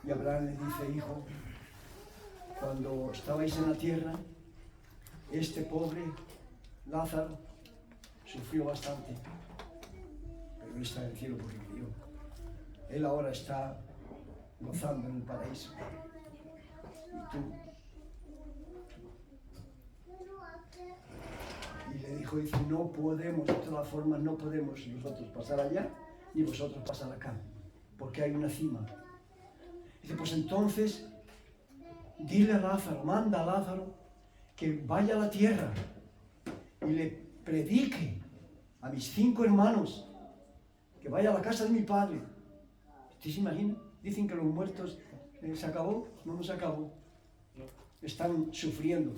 Y Abraham le dice: hijo, cuando estabais en la tierra, este pobre Lázaro sufrió bastante, pero él está en el cielo porque creyó. Él ahora está gozando en el paraíso. Y tú. Y le dijo, dice, no podemos, de todas formas, no podemos nosotros pasar allá, ni vosotros pasar acá, porque hay una cima. Dice, pues entonces, dile a Lázaro, manda a Lázaro que vaya a la tierra y le predique a mis 5 hermanos, que vaya a la casa de mi padre. ¿Usted se imagina? Dicen que los muertos se acabó, no se acabó. Están sufriendo.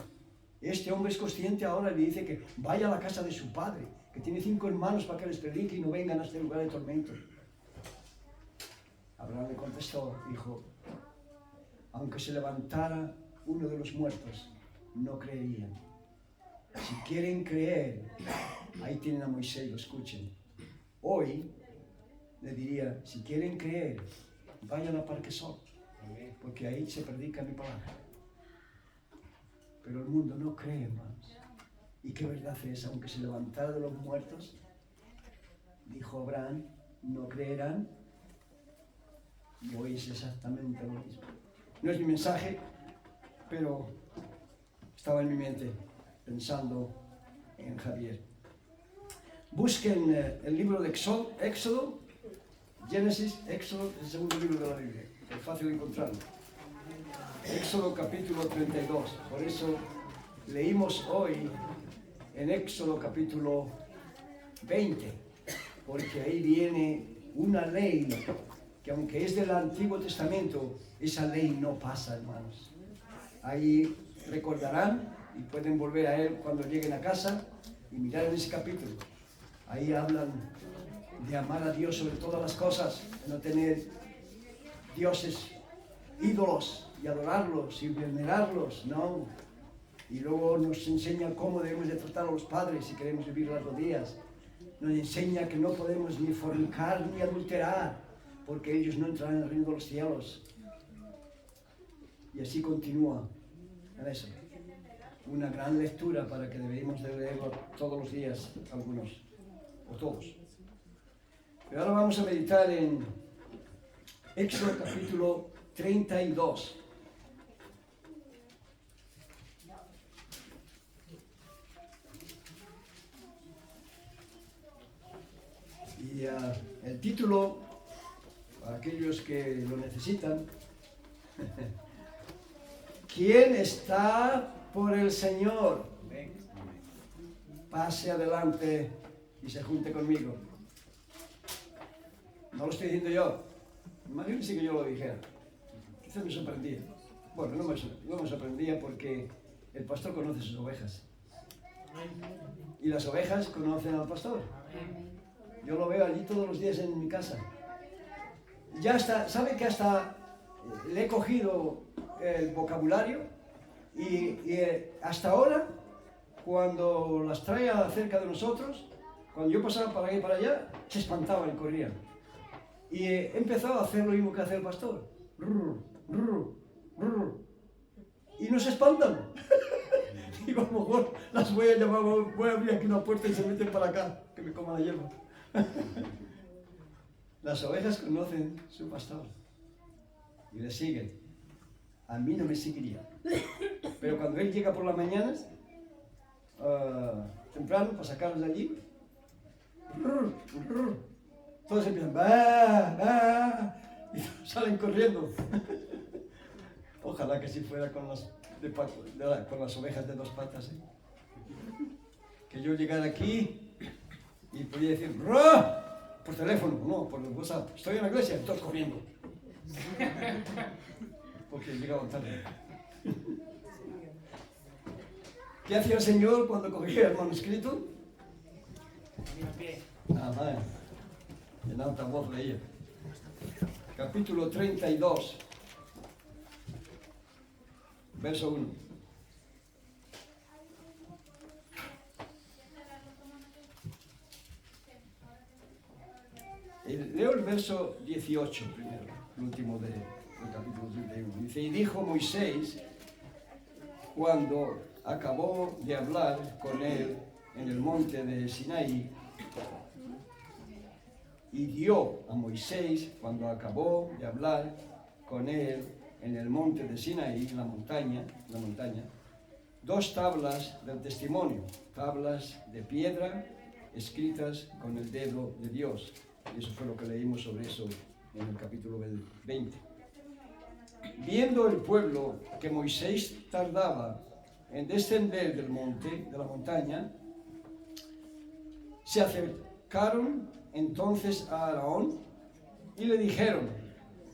Este hombre es consciente ahora y le dice que vaya a la casa de su padre, que tiene 5 hermanos para que les predique y no vengan a este lugar de tormento. Abraham le contestó, dijo, aunque se levantara uno de los muertos, no creerían. Si quieren creer, ahí tienen a Moisés, lo escuchen. Hoy le diría, si quieren creer, vayan a Parque Sol, porque ahí se predica mi palabra. Pero el mundo no cree, hermanos. ¿Y qué verdad es? Aunque se levantara de los muertos, dijo Abraham, no creerán. Y hoy es exactamente lo mismo. No es mi mensaje, pero estaba en mi mente pensando en Javier. Busquen el libro de Éxodo, Génesis, Éxodo, es el segundo libro de la Biblia. Es fácil de encontrarlo. Éxodo capítulo 32. Por eso leímos hoy en Éxodo capítulo 20, porque ahí viene una ley que aunque es del Antiguo Testamento, esa ley no pasa, hermanos. Ahí recordarán y pueden volver a él cuando lleguen a casa y mirar en ese capítulo. Ahí hablan de amar a Dios sobre todas las cosas, no tener dioses, ídolos y adorarlos y venerarlos, no. Y luego nos enseña cómo debemos de tratar a los padres si queremos vivir largos días. Nos enseña que no podemos ni fornicar ni adulterar, porque ellos no entrarán en el reino de los cielos. Y así continúa en eso. Una gran lectura para que debemos de leerlo todos los días, algunos, o todos. Pero ahora vamos a meditar en Éxodo capítulo 32. Y el título, para aquellos que lo necesitan, ¿quién está por el Señor? Pase adelante y se junte conmigo. No lo estoy diciendo yo. Imagínense que yo lo dijera. Quizás me sorprendía. Bueno, no me sorprendía porque el pastor conoce sus ovejas. Y las ovejas conocen al pastor. Yo lo veo allí todos los días en mi casa. Ya está, ¿sabe que hasta le he cogido el vocabulario? Y hasta ahora, cuando las traía cerca de nosotros, cuando yo pasaba para aquí y para allá, se espantaban y corrían. Y he empezado a hacer lo mismo que hace el pastor. Y no se espantan. Digo, a lo mejor las voy a llamar, voy a abrir aquí una puerta y se meten para acá, que me coman la hierba. Las ovejas conocen su pastor y le siguen. A mí no me seguiría. Pero cuando él llega por las mañanas, temprano, para sacarlos de allí, todos empiezan, y salen corriendo. Ojalá que si fuera con las ovejas de 2 patas. Que yo llegara aquí y podía decir, por teléfono, no, por WhatsApp, estoy en la iglesia, todos corriendo. Porque llegaban tarde. ¿Qué hacía el Señor cuando cogía el manuscrito? Amén. En alta voz leía. Capítulo 32, verso 1. Leo el verso 18 primero, el último de el capítulo 31. Dice, y dijo Moisés, cuando acabó de hablar con él en el monte de Sinaí, y dio a Moisés, cuando acabó de hablar con él en el monte de Sinaí, la montaña, dos tablas del testimonio, tablas de piedra escritas con el dedo de Dios. Y eso fue lo que leímos sobre eso en el capítulo 20. Viendo el pueblo que Moisés tardaba en descender del monte, de la montaña, se acercaron entonces a Aarón y le dijeron,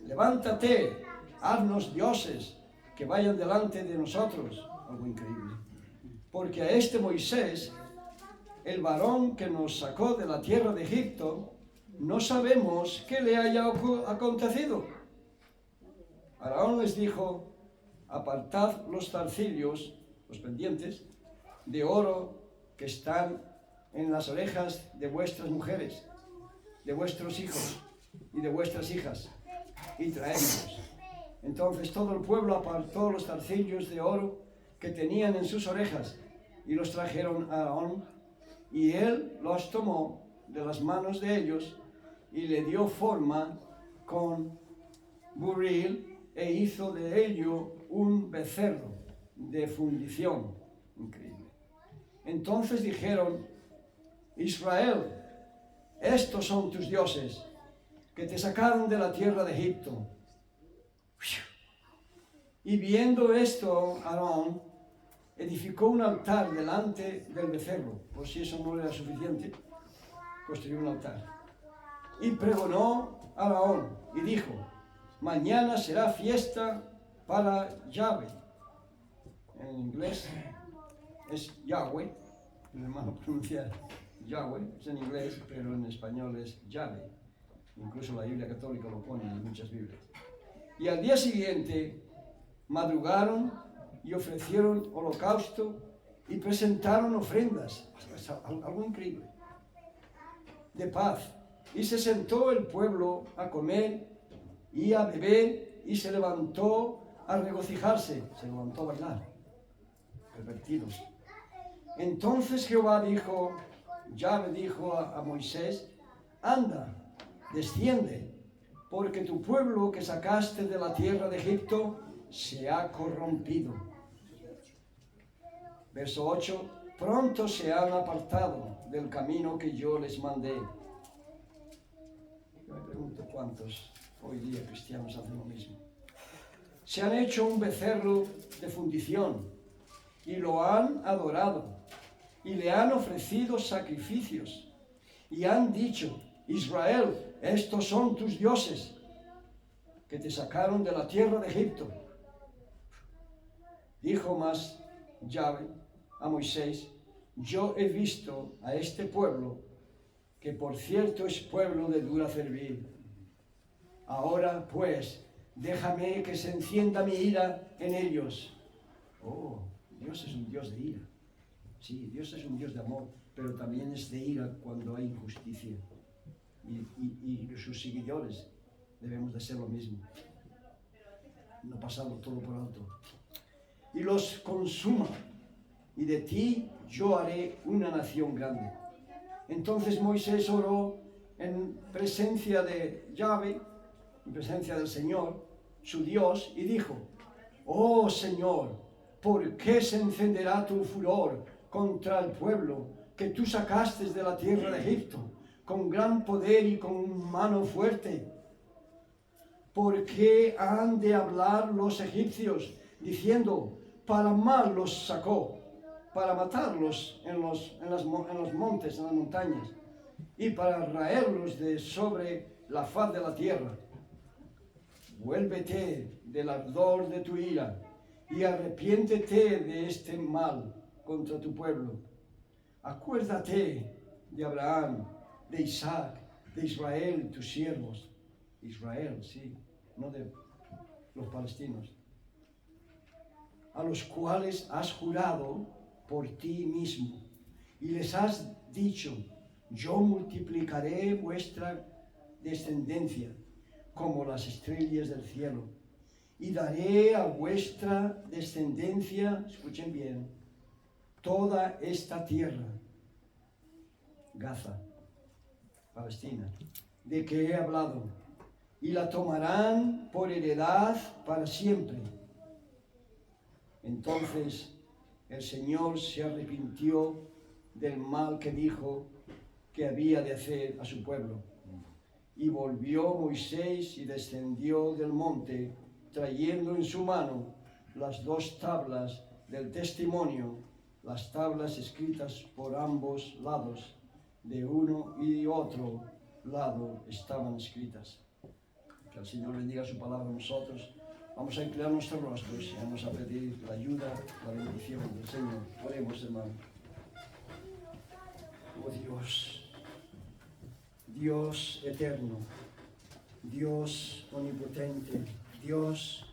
levántate, haznos dioses que vayan delante de nosotros. Algo increíble. Porque a este Moisés, el varón que nos sacó de la tierra de Egipto, no sabemos qué le haya acontecido. Aarón les dijo, apartad los zarcillos, los pendientes, de oro que están en las orejas de vuestras mujeres, de vuestros hijos y de vuestras hijas, y traédmelos. Entonces todo el pueblo apartó los zarcillos de oro que tenían en sus orejas, y los trajeron a Aarón, y él los tomó de las manos de ellos, y le dio forma con buril, e hizo de ello un becerro de fundición. Increíble. Entonces dijeron, Israel, estos son tus dioses, que te sacaron de la tierra de Egipto. Y viendo esto, Aarón edificó un altar delante del becerro. Por si eso no era suficiente, construyó un altar. Y pregonó a Aarón y dijo, mañana será fiesta para Yahvé. En inglés es Yahweh, mi hermano pronuncia Yahweh, es en inglés, pero en español es Yahvé. Incluso la Biblia católica lo pone en muchas Biblias. Y al día siguiente madrugaron y ofrecieron holocausto y presentaron ofrendas, algo increíble, de paz. Y se sentó el pueblo a comer y a beber, y se levantó a regocijarse, se levantó a bailar, pervertidos. Entonces Jehová dijo, Yahvé dijo a Moisés, anda, desciende, porque tu pueblo que sacaste de la tierra de Egipto se ha corrompido. Verso 8, pronto se han apartado del camino que yo les mandé. Yo me pregunto cuántos hoy día cristianos hacen lo mismo. Se han hecho un becerro de fundición y lo han adorado y le han ofrecido sacrificios y han dicho, Israel, estos son tus dioses que te sacaron de la tierra de Egipto. Dijo más Yahvé a Moisés, yo he visto a este pueblo, que por cierto es pueblo de dura cerviz. Ahora pues, déjame que se encienda mi ira en ellos. Oh, Dios es un Dios de ira. Sí, Dios es un Dios de amor, pero también es de ira cuando hay injusticia. Y sus seguidores debemos de ser lo mismo. No pasarlo todo por alto. Y los consuma, y de ti yo haré una nación grande. Entonces Moisés oró en presencia de Yahvé, en presencia del Señor, su Dios, y dijo, oh Señor, ¿por qué se encenderá tu furor contra el pueblo que tú sacaste de la tierra de Egipto, con gran poder y con mano fuerte? ¿Por qué han de hablar los egipcios, diciendo, para mal los sacó, para matarlos en los montes, en las montañas, y para raerlos de sobre la faz de la tierra? Vuélvete del ardor de tu ira, y arrepiéntete de este mal contra tu pueblo. Acuérdate de Abraham, de Isaac, de Israel, tus siervos. Israel, sí, no de los palestinos, a los cuales has jurado por ti mismo, y les has dicho, yo multiplicaré vuestra descendencia como las estrellas del cielo, y daré a vuestra descendencia, escuchen bien, toda esta tierra, Gaza, Palestina, de que he hablado, y la tomarán por heredad para siempre. Entonces el Señor se arrepintió del mal que dijo que había de hacer a su pueblo. Y volvió Moisés y descendió del monte, trayendo en su mano las 2 tablas del testimonio, las tablas escritas por ambos lados, de uno y de otro lado estaban escritas. Que el Señor bendiga su palabra a nosotros. Vamos a inclinar nuestros rostros y vamos a pedir la ayuda, la bendición del Señor. Oremos, hermano. Oh Dios, Dios eterno, Dios omnipotente, Dios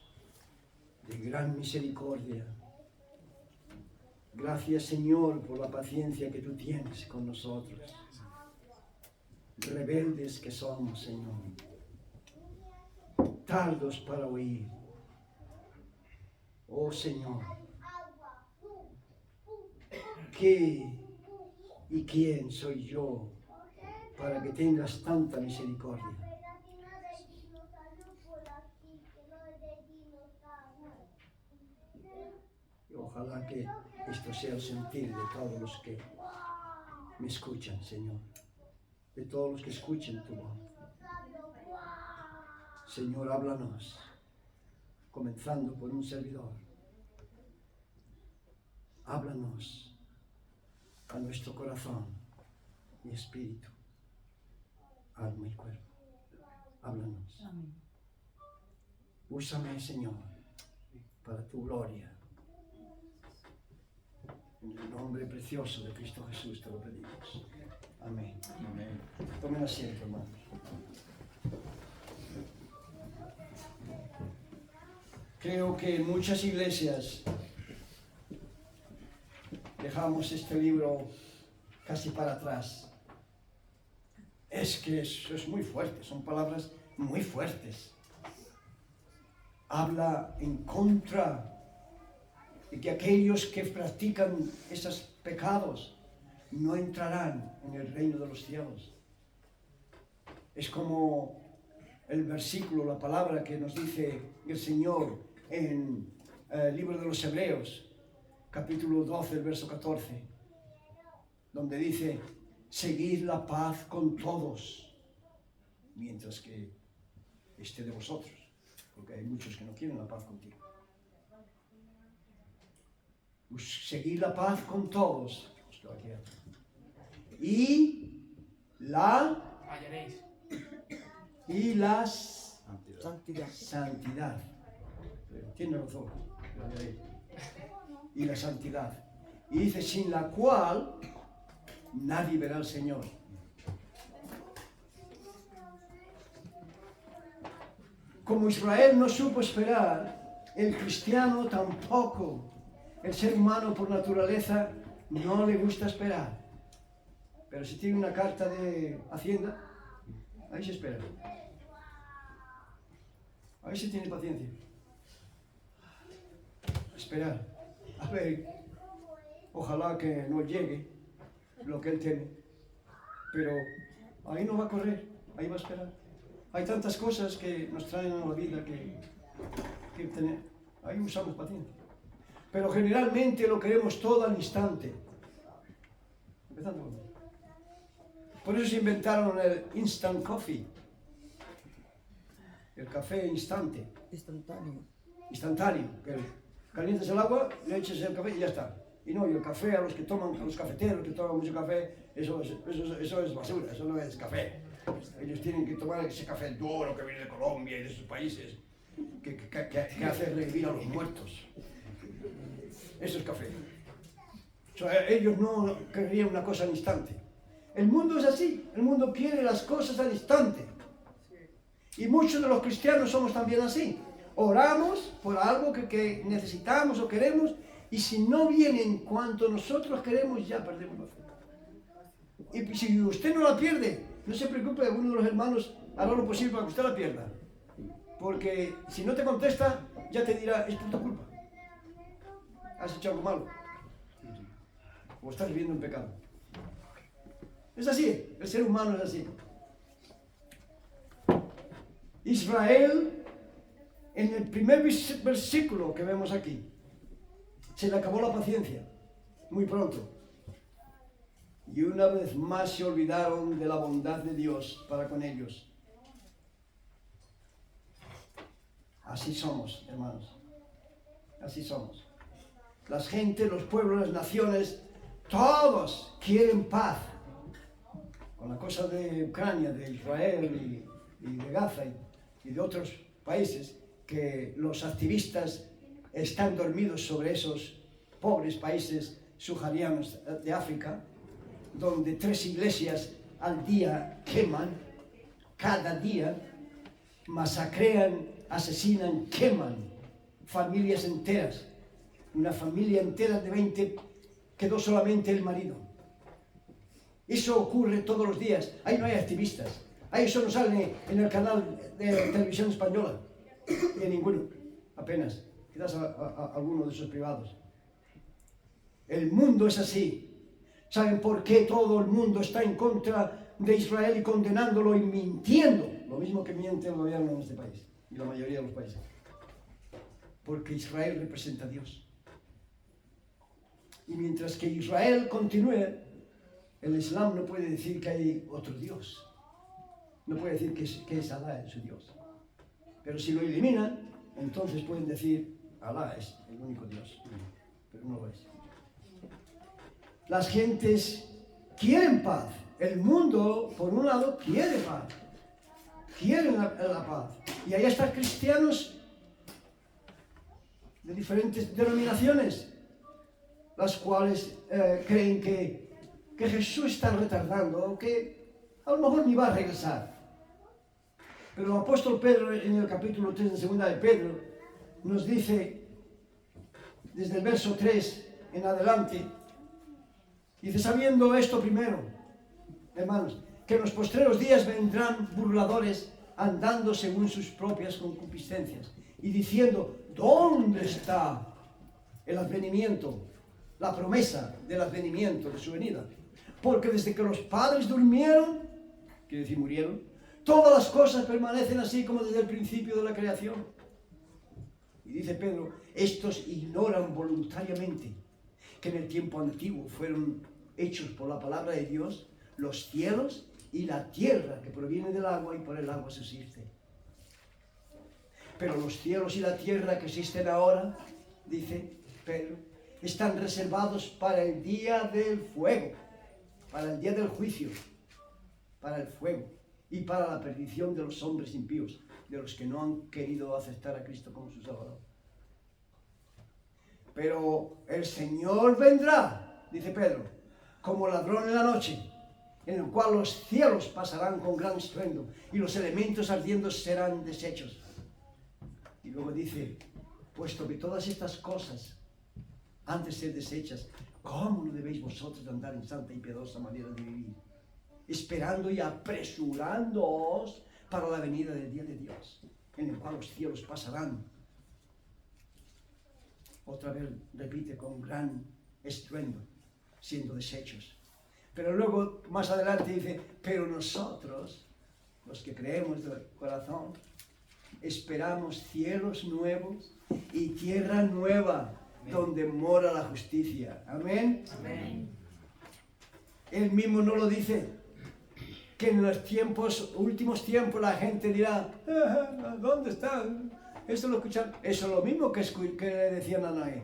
de gran misericordia. Gracias, Señor, por la paciencia que tú tienes con nosotros. Rebeldes que somos, Señor. Tardos para oír. Oh Señor, ¿qué y quién soy yo para que tengas tanta misericordia? Y ojalá que esto sea el sentir de todos los que me escuchan, Señor, de todos los que escuchen tu voz. Señor, háblanos, comenzando por un servidor. Háblanos a nuestro corazón y espíritu, alma y cuerpo. Háblanos. Amén. Úsame, Señor, para tu gloria. En el nombre precioso de Cristo Jesús te lo pedimos. Amén. Amén. Tomen asiento, hermanos. Creo que en muchas iglesias dejamos este libro casi para atrás. Es que eso es muy fuerte, son palabras muy fuertes. Habla en contra de que aquellos que practican esos pecados no entrarán en el reino de los cielos. Es como el versículo, la palabra que nos dice el Señor en el libro de los Hebreos, capítulo 12, el verso 14, donde dice: seguid la paz con todos, mientras que esté de vosotros, porque hay muchos que no quieren la paz contigo. Seguid la paz con todos, y Hallaréis. Santidad. Tiene razón. Y la santidad. Y dice: sin la cual nadie verá al Señor. Como Israel no supo esperar, el cristiano tampoco. El ser humano por naturaleza no le gusta esperar. Pero si tiene una carta de Hacienda, ahí se espera. Ahí se tiene paciencia. Esperar. A ver, ojalá que no llegue lo que él tiene. Pero ahí no va a correr, ahí va a esperar. Hay tantas cosas que nos traen a la vida que tener. Ahí usamos paciencia. Pero generalmente lo queremos todo al instante. Empezando con eso. Por eso se inventaron el instant coffee. El café instantáneo. Que calientas el agua, le echas el café y ya está. Y no, y el café a los que toman, a los cafeteros que toman mucho café, eso es basura, eso no es café. Ellos tienen que tomar ese café duro que viene de Colombia y de esos países, que hace revivir a los muertos. Eso es café. O sea, ellos no querrían una cosa al instante. El mundo es así, el mundo quiere las cosas al instante. Y muchos de los cristianos somos también así. Oramos por algo que necesitamos o queremos, y si no viene en cuanto nosotros queremos, ya perdemos la fe. Y si usted no la pierde, no se preocupe, alguno de los hermanos hará lo posible para que usted la pierda. Porque si no te contesta, ya te dirá, es por tu culpa. Has hecho algo malo. O estás viviendo en pecado. Es así, el ser humano es así. Israel, en el primer versículo que vemos aquí, se le acabó la paciencia, muy pronto. Y una vez más se olvidaron de la bondad de Dios para con ellos. Así somos, hermanos. Así somos. Las gentes, los pueblos, las naciones, todos quieren paz. Con la cosa de Ucrania, de Israel y de Gaza y de otros países, que los activistas están dormidos sobre esos pobres países subsaharianos de África, donde 3 iglesias al día queman, cada día masacrean, asesinan, queman familias enteras. Una familia entera de 20 quedó solamente el marido. Eso ocurre todos los días. Ahí no hay activistas. Ahí eso no sale en el canal de televisión española. Ni en ninguno, apenas. Quizás a alguno de esos privados. El mundo es así. ¿Saben por qué todo el mundo está en contra de Israel y condenándolo y mintiendo? Lo mismo que miente el gobierno en este país y la mayoría de los países. Porque Israel representa a Dios. Y mientras que Israel continúe, el Islam no puede decir que hay otro Dios. No puede decir que es Alá su Dios. Pero si lo eliminan, entonces pueden decir Alá es el único Dios. Pero no lo es. Las gentes quieren paz. El mundo, por un lado, quiere paz. Quieren la paz. Y ahí están cristianos de diferentes denominaciones, las cuales creen que Jesús está retardando, que a lo mejor ni va a regresar. Pero el apóstol Pedro, en el capítulo 3 de segunda de Pedro, nos dice, desde el verso 3 en adelante, dice, sabiendo esto primero, hermanos, que en los postreros días vendrán burladores andando según sus propias concupiscencias y diciendo, ¿dónde está el advenimiento, la promesa del advenimiento de su venida? Porque desde que los padres durmieron, quiere decir murieron, todas las cosas permanecen así como desde el principio de la creación. Y dice Pedro, estos ignoran voluntariamente que en el tiempo antiguo fueron hechos por la palabra de Dios los cielos y la tierra que proviene del agua y por el agua subsiste. Pero los cielos y la tierra que existen ahora, dice Pedro, están reservados para el día del fuego, para el día del juicio, para el fuego y para la perdición de los hombres impíos, de los que no han querido aceptar a Cristo como su Salvador. Pero el Señor vendrá, dice Pedro, como ladrón en la noche, en el cual los cielos pasarán con gran estruendo y los elementos ardiendo serán deshechos. Y luego dice, puesto que todas estas cosas han de ser deshechas, ¿cómo no debéis vosotros andar en santa y piadosa manera de vivir? Esperando y apresurándoos para la venida del día de Dios, en el cual los cielos pasarán. Otra vez repite, con gran estruendo, siendo deshechos. Pero luego, más adelante dice, pero nosotros, los que creemos de corazón, esperamos cielos nuevos y tierra nueva, amén, donde mora la justicia. Amén. Amén. Él mismo no lo dice, que en los últimos tiempos la gente dirá, ¿dónde están? Eso lo escuchan. Eso es lo mismo que le decían a Noé.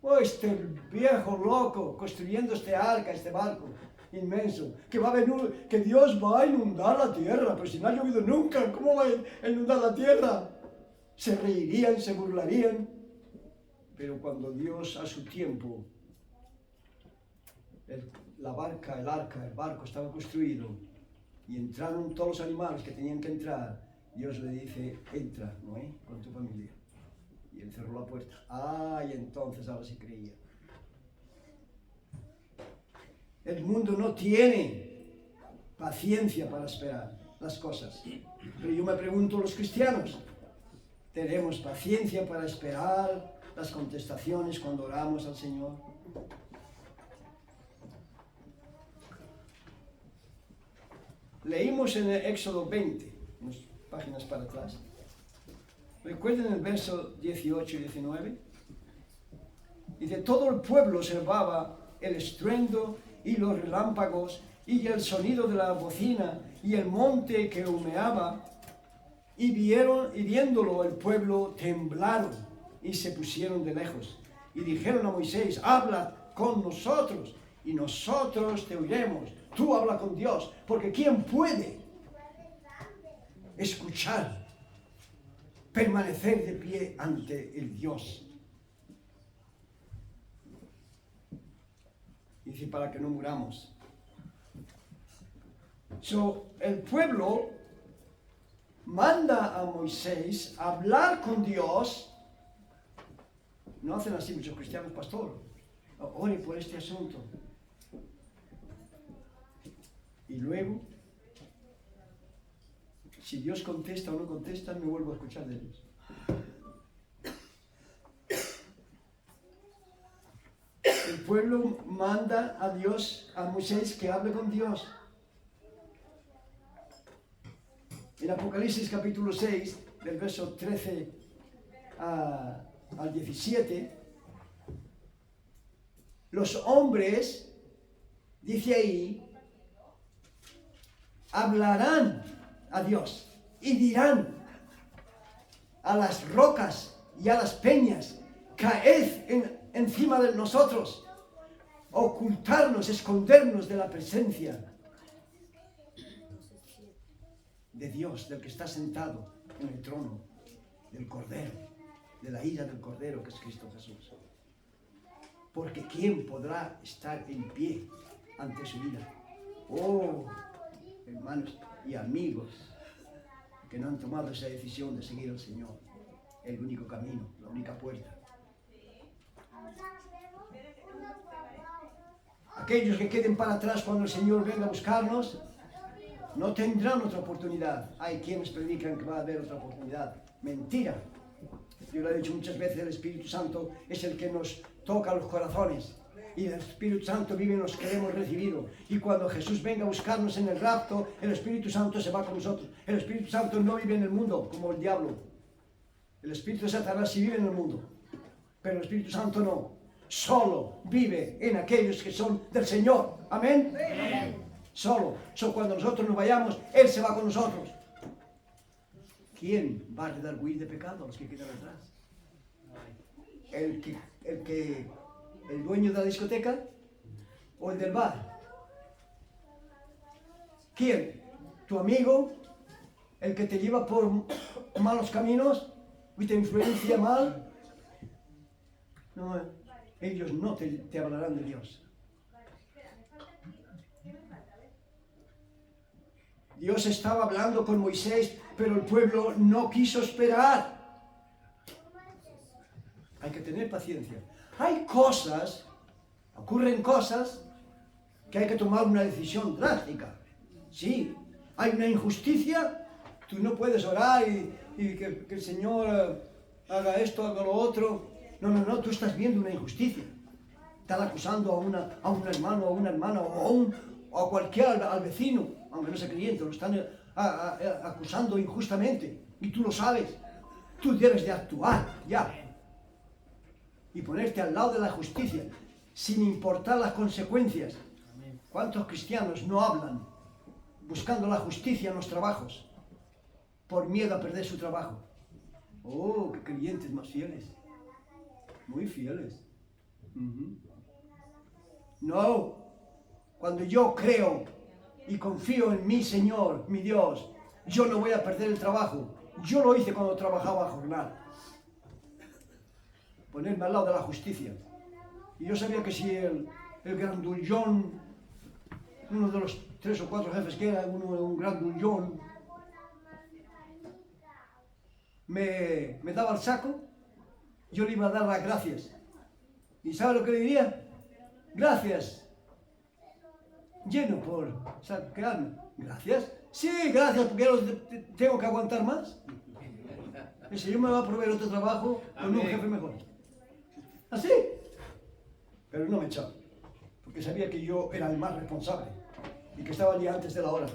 Oh, este viejo loco construyendo este arca, este barco inmenso, que Dios va a inundar la tierra, pero si no ha llovido nunca, ¿cómo va a inundar la tierra? Se reirían, se burlarían, pero cuando Dios a su tiempo, la barca, el arca, el barco estaba construido y entraron todos los animales que tenían que entrar, Dios le dice, entra, Noé, con tu familia. Y él cerró la puerta. Y entonces ahora sí creía. El mundo no tiene paciencia para esperar las cosas. Pero yo me pregunto, los cristianos, Tenemos paciencia para esperar las contestaciones cuando oramos al Señor. Leímos en el Éxodo 20, unas páginas para atrás. ¿Recuerden el verso 18 y 19? Dice, todo el pueblo observaba el estruendo y los relámpagos y el sonido de la bocina y el monte que humeaba, y viéndolo el pueblo temblaron y se pusieron de lejos. Y dijeron a Moisés, habla con nosotros y nosotros te oiremos. Tú habla con Dios, porque ¿quién puede escuchar, permanecer de pie ante el Dios? Dice, para que no muramos. El pueblo manda a Moisés a hablar con Dios. No hacen así muchos cristianos, pastor. Ore por este asunto. Y luego, si Dios contesta o no contesta, no vuelvo a escuchar de ellos. El pueblo manda a Dios, a Moisés, que hable con Dios. En Apocalipsis capítulo 6, del verso 13 al 17, los hombres, dice ahí, hablarán a Dios y dirán a las rocas y a las peñas, caed encima de nosotros, ocultarnos, escondernos de la presencia de Dios, del que está sentado en el trono, del Cordero, de la ira del Cordero que es Cristo Jesús. Porque ¿quién podrá estar en pie ante su ira? Oh, hermanos y amigos que no han tomado esa decisión de seguir al Señor, el único camino, la única puerta. Aquellos que queden para atrás cuando el Señor venga a buscarnos, no tendrán otra oportunidad. Hay quienes predican que va a haber otra oportunidad. Mentira. Yo lo he dicho muchas veces, el Espíritu Santo es el que nos toca los corazones. Y el Espíritu Santo vive en los que hemos recibido. Y cuando Jesús venga a buscarnos en el rapto, el Espíritu Santo se va con nosotros. El Espíritu Santo no vive en el mundo como el diablo. El Espíritu de Satanás sí vive en el mundo, pero el Espíritu Santo no. Solo vive en aquellos que son del Señor. Amén. Amén. Solo. Cuando nosotros nos vayamos, Él se va con nosotros. ¿Quién va a redarguir de pecado a los que quedan atrás? ¿El dueño de la discoteca o el del bar? ¿Quién? ¿Tu amigo? ¿El que te lleva por malos caminos y te influencia mal? No, ellos no te hablarán de Dios. Dios estaba hablando con Moisés, pero el pueblo no quiso esperar. Hay que tener paciencia. Ocurren cosas que hay que tomar una decisión drástica. Sí, hay una injusticia, tú no puedes orar y que el Señor haga esto, haga lo otro. No, tú estás viendo una injusticia. Están acusando a un hermano, a una hermana o a cualquiera, al vecino, aunque no sea creyente, lo están acusando injustamente y tú lo sabes. Tú debes de actuar ya y ponerte al lado de la justicia sin importar las consecuencias. ¿Cuántos cristianos no hablan buscando la justicia en los trabajos por miedo a perder su trabajo? Oh, qué creyentes más fieles, muy fieles. No, cuando yo creo y confío en mi Señor, mi Dios, yo no voy a perder el trabajo. Yo lo hice cuando trabajaba a jornal. Ponerme al lado de la justicia. Y yo sabía que si el grandullón, uno de los 3 o 4 jefes que era, un grandullón, me daba el saco, yo le iba a dar las gracias. ¿Y sabe lo que le diría? Gracias. Lleno por sacarme. ¿Gracias? Sí, gracias, porque yo tengo que aguantar más. el Señor me va a proveer otro trabajo con un jefe mejor. ¿Así? Pero no me echaba, porque sabía que yo era el más responsable y que estaba allí antes de la hora.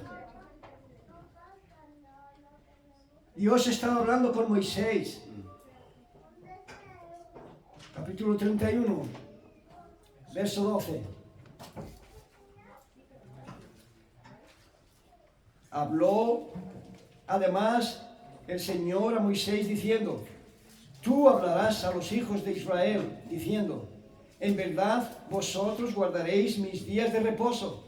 Dios estaba hablando con Moisés. Capítulo 31, verso 12. Habló además el Señor a Moisés diciendo: tú hablarás a los hijos de Israel diciendo: en verdad vosotros guardaréis mis días de reposo.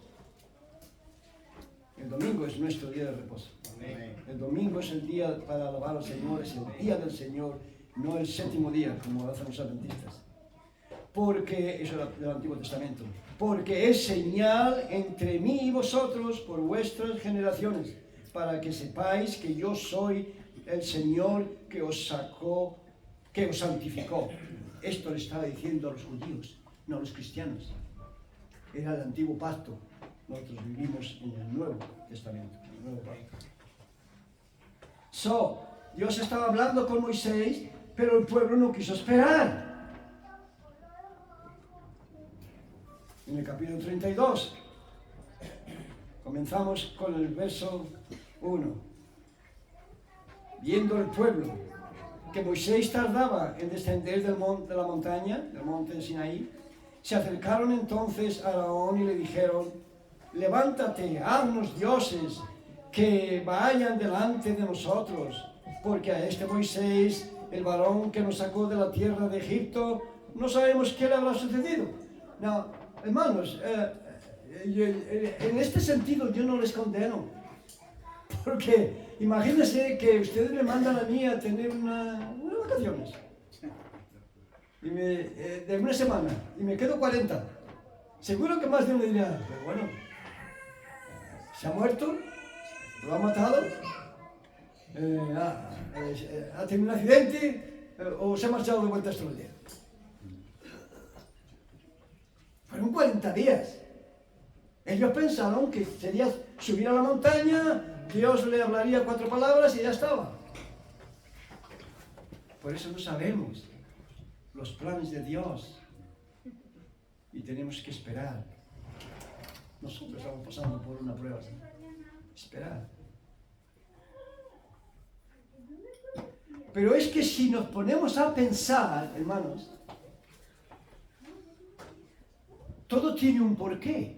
El domingo es nuestro día de reposo. El domingo es el día para alabar al Señor, es el día del Señor, no el séptimo día, como lo hacen los adventistas. Porque, eso es del Antiguo Testamento, porque es señal entre mí y vosotros por vuestras generaciones, para que sepáis que yo soy el Señor que os sacó, que os santificó. Esto le estaba diciendo a los judíos, no a los cristianos. Era el antiguo pacto. Nosotros vivimos en el Nuevo Testamento, en el Nuevo Pacto. Dios estaba hablando con Moisés, pero el pueblo no quiso esperar. En el capítulo 32, comenzamos con el verso 1. Viendo el pueblo que Moisés tardaba en descender de la montaña, del monte de Sinaí, se acercaron entonces a Aarón y le dijeron: levántate, haznos dioses que vayan delante de nosotros, porque a este Moisés, el varón que nos sacó de la tierra de Egipto, no sabemos qué le habrá sucedido. No, hermanos, en este sentido yo no les condeno, porque imagínense que ustedes me mandan a mí a tener unas vacaciones de una semana y me quedo 40. Seguro que más de uno diría: pero bueno, se ha muerto, lo ha matado, ha tenido un accidente o se ha marchado de vuelta a Australia. Fueron 40 días. Ellos pensaron que sería subir a la montaña, Dios le hablaría 4 palabras y ya estaba. Por eso no sabemos los planes de Dios y tenemos que esperar. Nosotros estamos pasando por una prueba. Esperar. Pero es que si nos ponemos a pensar, hermanos, todo tiene un porqué.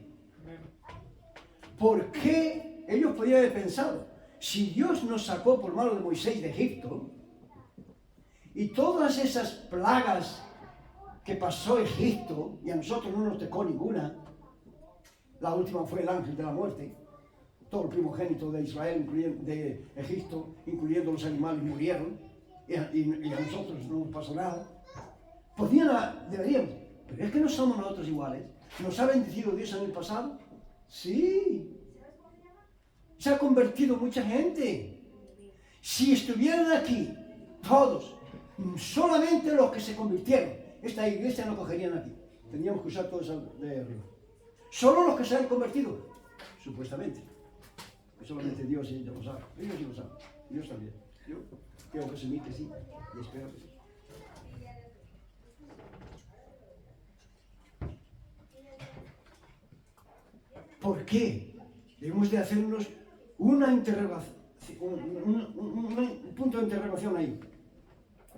¿Por qué ellos podían haber pensado? Si Dios nos sacó por mano de Moisés de Egipto, y todas esas plagas que pasó Egipto, y a nosotros no nos tocó ninguna, la última fue el ángel de la muerte, todo el primogénito de Israel, de Egipto, incluyendo los animales, murieron, y a nosotros no nos pasó nada. Deberíamos, pero es que no somos nosotros iguales. ¿Nos ha bendecido Dios en el pasado? Sí. Se ha convertido mucha gente. Si estuvieran aquí, todos, solamente los que se convirtieron, esta iglesia no cogerían aquí. Tendríamos que usar todos de arriba. Solo los que se han convertido, supuestamente. Solamente Dios y ellos lo saben. Ellos sí lo saben. Dios también. Yo creo que sí, y espero que sí. ¿Por qué? Debemos de hacernos una interrogación, un punto de interrogación ahí.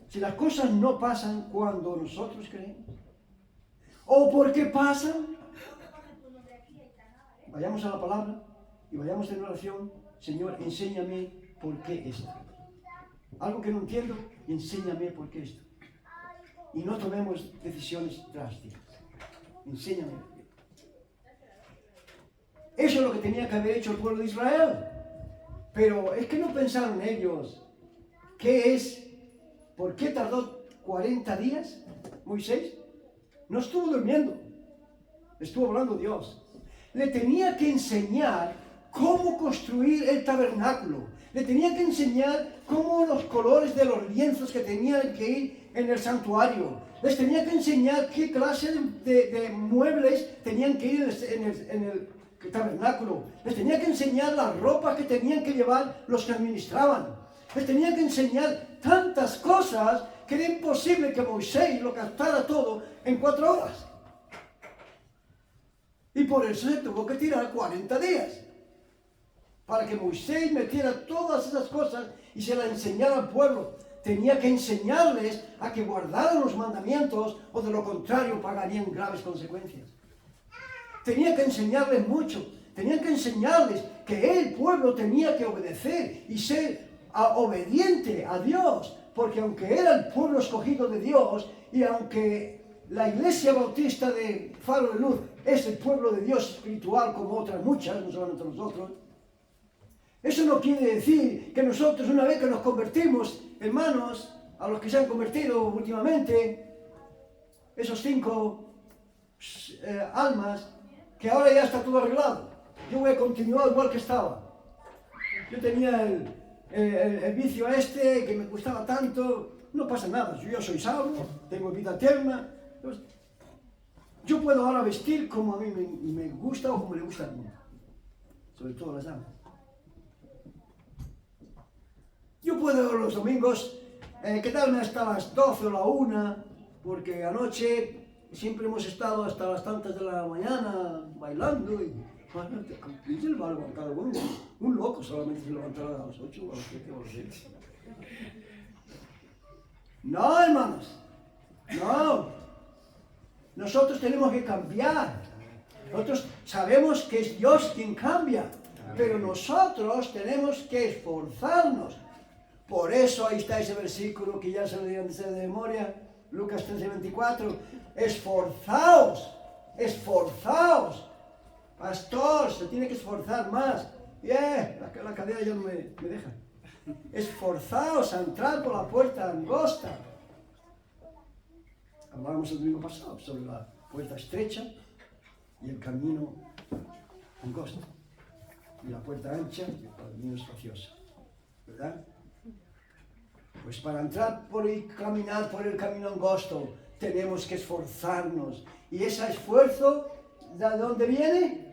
Si las cosas no pasan cuando nosotros creemos, ¿o por qué pasan? Vayamos a la palabra y vayamos en oración. Señor, enséñame por qué esto. Algo que no entiendo, enséñame por qué esto. Y no tomemos decisiones drásticas. Enséñame. Eso es lo que tenía que haber hecho el pueblo de Israel. Pero es que no pensaron ellos. ¿Por qué tardó 40 días Moisés? No estuvo durmiendo. Estuvo hablando Dios. Le tenía que enseñar cómo construir el tabernáculo. Le tenía que enseñar cómo los colores de los lienzos que tenían que ir en el santuario. Les tenía que enseñar qué clase de muebles tenían que ir en el tabernáculo. Les tenía que enseñar las ropas que tenían que llevar los que administraban. Les tenía que enseñar tantas cosas que era imposible que Moisés lo captara todo en 4 horas. Y por eso se tuvo que tirar 40 días. Para que Moisés metiera todas esas cosas y se las enseñara al pueblo. Tenía que enseñarles a que guardaran los mandamientos o de lo contrario pagarían graves consecuencias. Tenía que enseñarles mucho. Tenía que enseñarles que el pueblo tenía que obedecer y ser obediente a Dios. Porque aunque era el pueblo escogido de Dios y aunque la iglesia bautista de Faro de Luz es el pueblo de Dios espiritual como otras muchas, no solamente nosotros, eso no quiere decir que nosotros una vez que nos convertimos, hermanos, a los que se han convertido últimamente, esos 5 almas, que ahora ya está todo arreglado. Yo voy a continuar igual que estaba. Yo tenía el vicio este que me gustaba tanto, no pasa nada, yo soy salvo, tengo vida eterna. Yo puedo ahora vestir como a mí me gusta o como le gusta al mundo, sobre todo las damas. Yo puedo los domingos quedarme hasta las 12 o la 1, porque anoche siempre hemos estado hasta las tantas de la mañana bailando y ¿quién se le va a levantar? Un loco solamente se levantará a las 8 o a las 7 o a las 6. No, hermanos, no. Nosotros tenemos que cambiar. Nosotros sabemos que es Dios quien cambia, pero nosotros tenemos que esforzarnos. Por eso ahí está ese versículo que ya se lo dieron de memoria, Lucas 13:24. Esforzaos, esforzaos. Pastor, se tiene que esforzar más. La cadera ya no me deja. Esforzaos a entrar por la puerta angosta. Hablábamos el domingo pasado sobre la puerta estrecha y el camino angosto. Y la puerta ancha y el camino espacioso. ¿Verdad? Pues para entrar y caminar por el camino angosto tenemos que esforzarnos. ¿Y ese esfuerzo de dónde viene?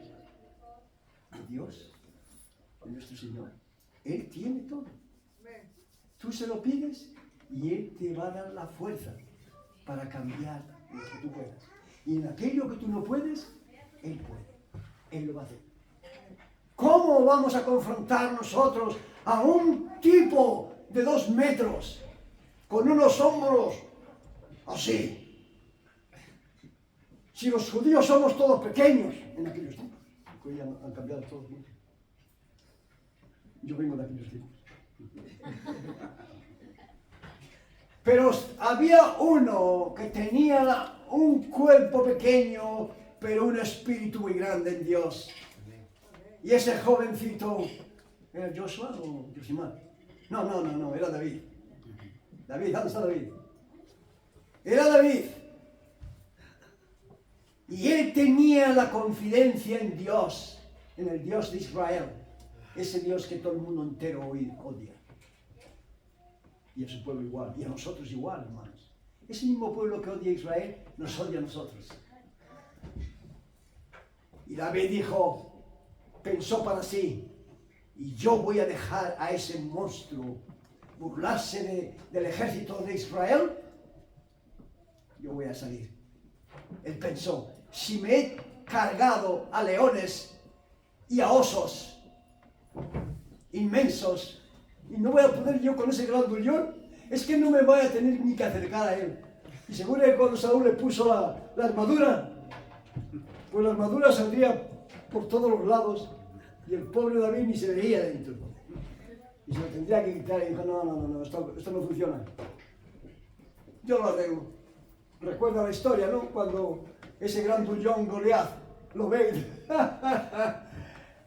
De Dios, de nuestro Señor. Él tiene todo. Tú se lo pides y Él te va a dar la fuerza para cambiar lo que tú puedas. Y en aquello que tú no puedes, Él puede. Él lo va a hacer. ¿Cómo vamos a confrontar nosotros a un tipo de 2 metros, con unos hombros así? Si los judíos somos todos pequeños en aquellos tiempos, porque ya han cambiado todos mucho. Yo vengo de aquellos tiempos. Pero había uno que tenía un cuerpo pequeño, pero un espíritu muy grande en Dios. Y ese jovencito, ¿era Joshua o Josimar? No, era David. David, ¿dónde está David? Era David. Y él tenía la confidencia en Dios, en el Dios de Israel. Ese Dios que todo el mundo entero odia. Y a su pueblo igual, y a nosotros igual, hermanos. Ese mismo pueblo que odia a Israel, nos odia a nosotros. Y David pensó para sí, y yo voy a dejar a ese monstruo burlarse del ejército de Israel, yo voy a salir. Él pensó, si me he cargado a leones y a osos inmensos, y no voy a poder yo con ese gran gruñón, es que no me voy a tener ni que acercar a él. Y seguro que cuando Saúl le puso la armadura, pues la armadura saldría por todos los lados y el pobre David ni se veía dentro. Y se lo tendría que quitar y dijo, no, esto no funciona. Yo lo arreglo. Recuerda la historia, ¿no? Cuando ese gran gruñón Goliat lo ve.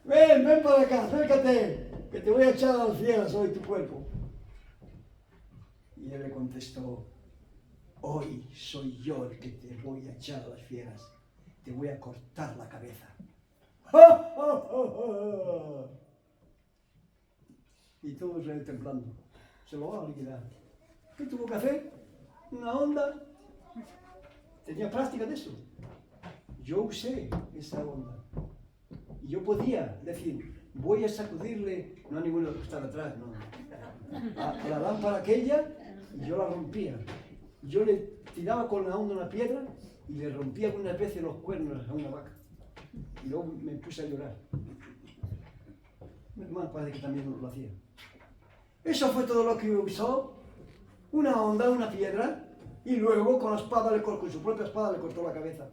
Ven para acá, acércate, que te voy a echar a las fieras hoy tu cuerpo. Y él le contestó, hoy soy yo el que te voy a echar a las fieras, te voy a cortar la cabeza. Y todo Israel temblando, se lo va a liquidar. ¿Qué tuvo que hacer? Una onda. Tenía práctica de eso. Yo usé esa onda. Y yo podía decir, voy a sacudirle, no a ninguno que está detrás, no. a la lámpara aquella y yo la rompía. Yo le tiraba con la onda una piedra y le rompía con una especie de los cuernos a una vaca. Y luego me puse a llorar. Mi hermano parece que también lo hacía. Eso fue todo lo que usó. Una onda, una piedra, y luego con la espada, con su propia espada le cortó la cabeza.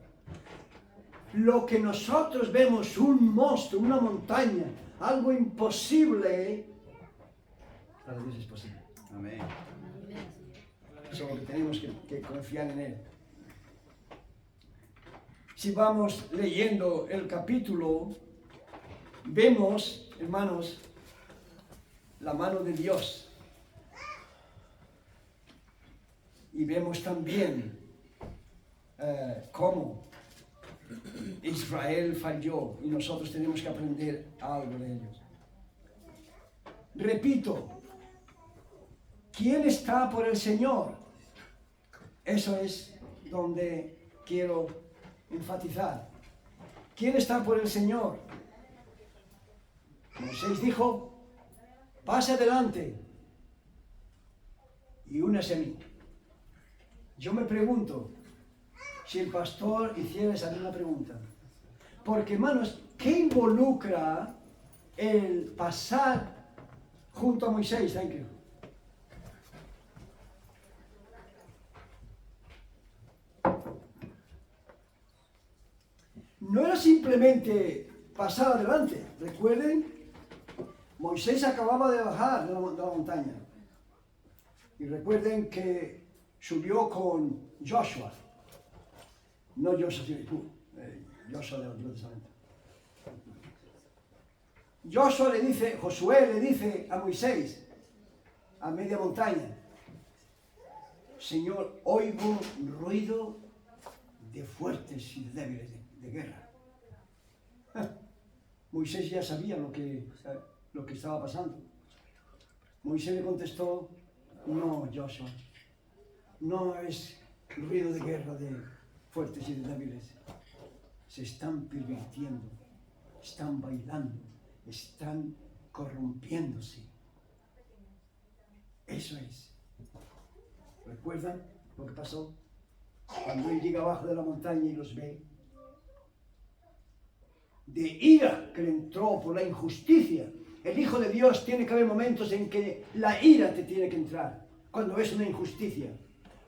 Lo que nosotros vemos, un monstruo, una montaña, algo imposible, para Dios es posible. Amén. Eso es lo que tenemos que confiar en Él. Si vamos leyendo el capítulo, vemos, hermanos, la mano de Dios. Y vemos también cómo Israel falló y nosotros tenemos que aprender algo de ellos. Repito, ¿quién está por el Señor? Eso es donde quiero enfatizar. ¿Quién está por el Señor? Moisés dijo, pase adelante y únase a mí. Yo me pregunto si el pastor hiciera esa misma pregunta. Porque, hermanos, ¿qué involucra el pasar junto a Moisés? Thank you. No era simplemente pasar adelante. Recuerden, Moisés acababa de bajar de la montaña. Y recuerden que subió con Joshua. No Joshua, sino Joshua del Antiguo Testamento. Josué le dice a Moisés, a media montaña, Señor, oigo ruido de fuertes y de débiles de guerra. Moisés ya sabía lo que estaba pasando. Moisés le contestó, no, Joshua, no es ruido de guerra de fuertes y de débiles. Se están pervirtiendo, están bailando, están corrompiéndose. Eso es. ¿Recuerdan lo que pasó? Cuando él llega abajo de la montaña y los ve, de ira que le entró por la injusticia. El Hijo de Dios tiene que haber momentos en que la ira te tiene que entrar. Cuando ves una injusticia,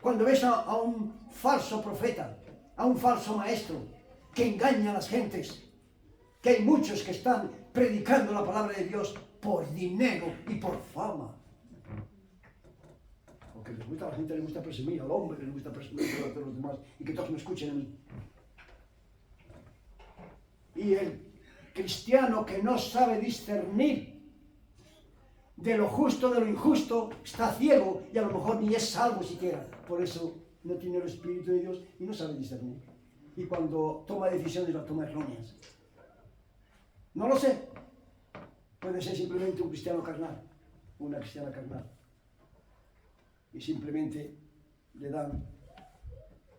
cuando ves a un falso profeta, a un falso maestro que engaña a las gentes, que hay muchos que están predicando la palabra de Dios por dinero y por fama. Porque les gusta, a la gente le gusta presumir, al hombre le gusta presumir a todos los demás y que todos me escuchen a mí. Y el cristiano que no sabe discernir de lo justo de lo injusto está ciego y a lo mejor ni es salvo siquiera. Por eso no tiene el Espíritu de Dios y no sabe discernir. Y cuando toma decisiones las toma erróneas. No lo sé. Puede ser simplemente un cristiano carnal, una cristiana carnal. Y simplemente le dan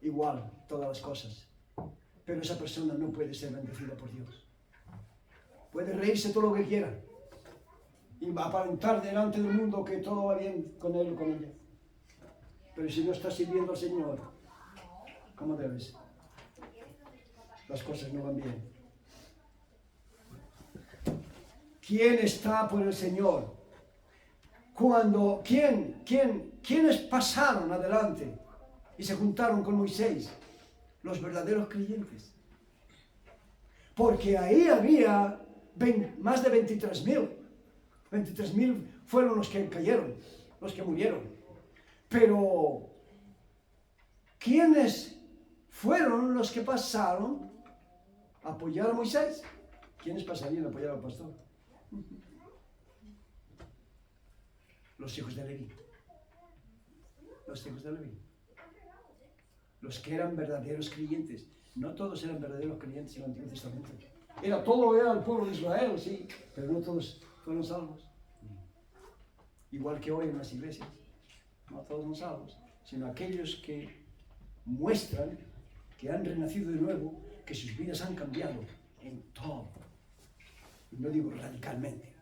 igual todas las cosas. Pero esa persona no puede ser bendecida por Dios. Puede reírse todo lo que quiera y aparentar delante del mundo que todo va bien con él o con ella. Pero si no está sirviendo al Señor, ¿cómo debes? Las cosas no van bien. ¿Quién está por el Señor? ¿Quiénes pasaron adelante y se juntaron con Moisés? Los verdaderos creyentes. Porque ahí había más de 23.000. 23.000 fueron los que cayeron, los que murieron. Pero, ¿quiénes fueron los que pasaron a apoyar a Moisés? ¿Quiénes pasarían a apoyar al pastor? Los hijos de Leví. Los hijos de Leví. Los que eran verdaderos creyentes. No todos eran verdaderos creyentes en el Antiguo Testamento. Todo era el pueblo de Israel, sí, pero no todos fueron salvos. Igual que hoy en las iglesias. No todos son salvos, sino aquellos que muestran que han renacido de nuevo, que sus vidas han cambiado en todo. Y no digo radicalmente,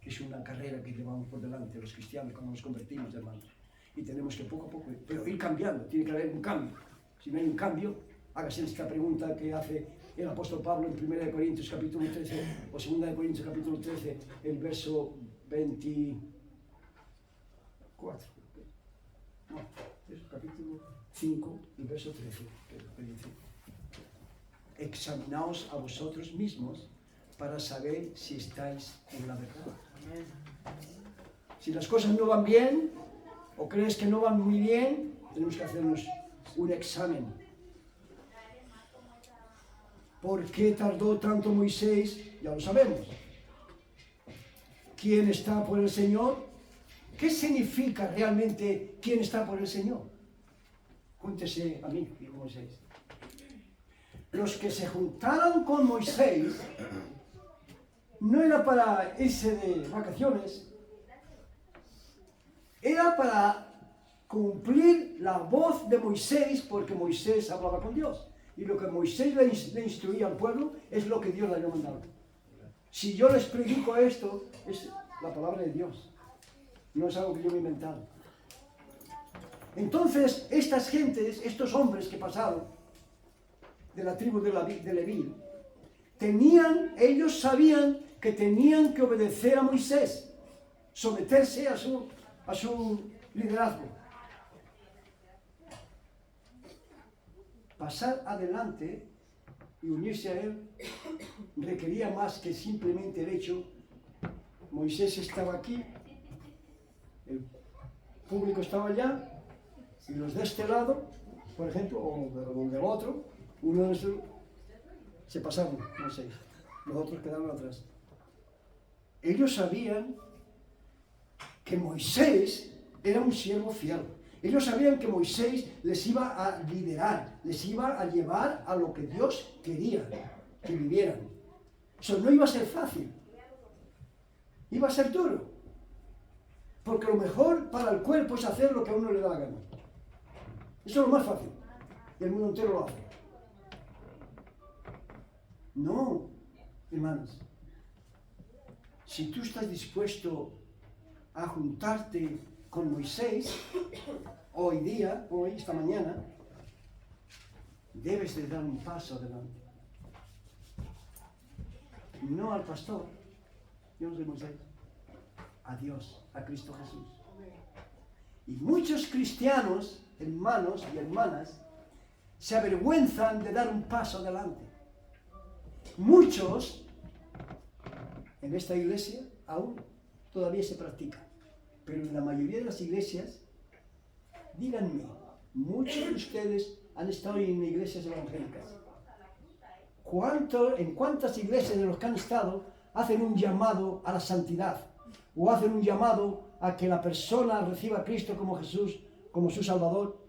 que es una carrera que llevamos por delante los cristianos cuando nos convertimos, hermanos. Y tenemos que poco a poco, pero ir cambiando, tiene que haber un cambio. Si no hay un cambio, hágase esta pregunta que hace el apóstol Pablo en 1 Corintios capítulo 13 o 2 Corintios capítulo 13, el verso 24. No, es el capítulo 5, el verso 13, que es lo que dice. Examinaos a vosotros mismos para saber si estáis en la verdad. Si las cosas no van bien, o crees que no van muy bien, tenemos que hacernos un examen. ¿Por qué tardó tanto Moisés? Ya lo sabemos. ¿Quién está por el Señor? ¿Qué significa realmente quién está por el Señor? Júntese a mí, dijo Moisés. Los que se juntaron con Moisés no era para irse de vacaciones, era para cumplir la voz de Moisés, porque Moisés hablaba con Dios. Y lo que Moisés le instruía al pueblo es lo que Dios le había mandado. Si yo les predico esto, es la palabra de Dios. No es algo que yo me he inventado. Entonces, estas gentes, estos hombres que pasaron de la tribu de Leví, ellos sabían que tenían que obedecer a Moisés, someterse a su liderazgo. Pasar adelante y unirse a él requería más que simplemente el hecho. Moisés estaba aquí, el público estaba allá, y los de este lado, por ejemplo, o del otro, uno de esos, se pasaron, Moisés, los otros quedaron atrás. Ellos sabían que Moisés era un siervo fiel. Ellos sabían que Moisés les iba a liderar, les iba a llevar a lo que Dios quería que vivieran. Eso no iba a ser fácil, iba a ser duro, porque lo mejor para el cuerpo es hacer lo que a uno le da la gana. Eso es lo más fácil, y el mundo entero lo hace. No, hermanos, si tú estás dispuesto a juntarte con Moisés, hoy, esta mañana, debes de dar un paso adelante. No al pastor, yo no soy Moisés, a Dios, a Cristo Jesús. Y muchos cristianos, hermanos y hermanas, se avergüenzan de dar un paso adelante. Muchos en esta iglesia aún todavía se practica, pero en la mayoría de las iglesias, díganme, muchos de ustedes han estado en iglesias evangélicas. ¿En cuántas iglesias de los que han estado hacen un llamado a la santidad? ¿O hacen un llamado a que la persona reciba a Cristo como Jesús, como su Salvador,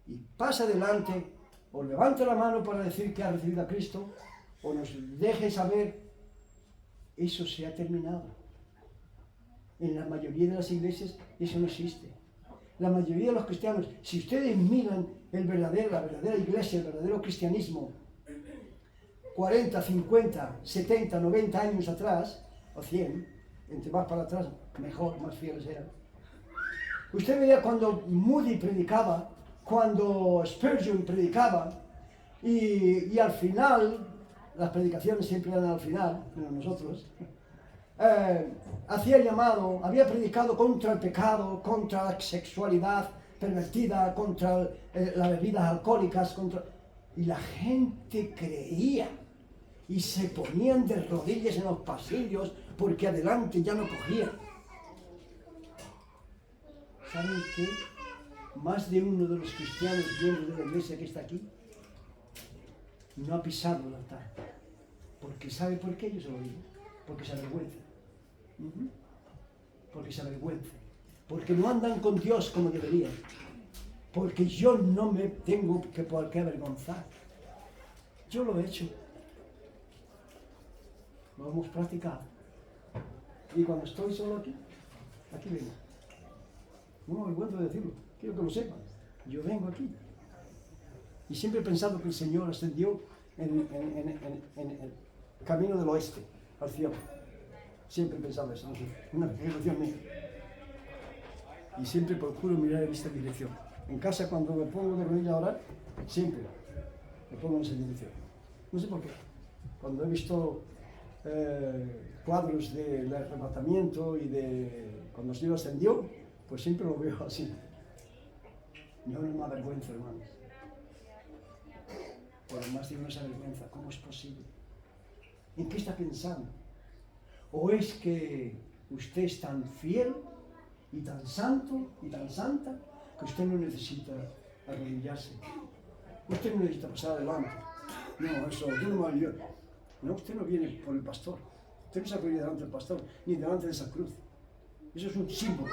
y pase adelante, o levante la mano para decir que ha recibido a Cristo, o nos deje saber? Eso se ha terminado. En la mayoría de las iglesias eso no existe. La mayoría de los cristianos, si ustedes miran la verdadera iglesia, el verdadero cristianismo, 40, 50, 70, 90 años atrás, o 100, entre más para atrás, mejor, más fieles eran. Usted veía cuando Moody predicaba, cuando Spurgeon predicaba, y al final, las predicaciones siempre eran al final, pero nosotros, hacía llamado, había predicado contra el pecado, contra la sexualidad pervertida, contra las bebidas alcohólicas, y la gente creía y se ponían de rodillas en los pasillos porque adelante ya no cogían. ¿Saben qué? Más de uno de los cristianos miembros de la iglesia que está aquí no ha pisado el altar. Porque ¿sabe por qué? Yo se lo digo. Porque se avergüenza. Porque se avergüenza. Porque no andan con Dios como deberían. Porque yo no me tengo por qué avergonzar. Yo lo he hecho. Lo hemos practicado. Y cuando estoy solo aquí vengo. No me avergüenzo de decirlo. Quiero que lo sepan. Yo vengo aquí. Y siempre he pensado que el Señor ascendió en el camino del oeste, al cielo. Siempre he pensado eso, no sé, una fijación mía. Y siempre procuro mirar en esta dirección. En casa, cuando me pongo de rodillas a orar, siempre me pongo en esa dirección. No sé por qué. Cuando he visto cuadros del arrebatamiento y de cuando Dios ascendió, pues siempre lo veo así. Yo no me avergüenzo, hermanos. Por más de esa vergüenza, ¿cómo es posible? ¿En qué está pensando? ¿O es que usted es tan fiel y tan santo y tan santa que usted no necesita arrodillarse? Usted no necesita pasar adelante. No, eso, yo no me voy. No, usted no viene por el pastor. Usted no se arrodilla delante del pastor, ni delante de esa cruz. Eso es un símbolo.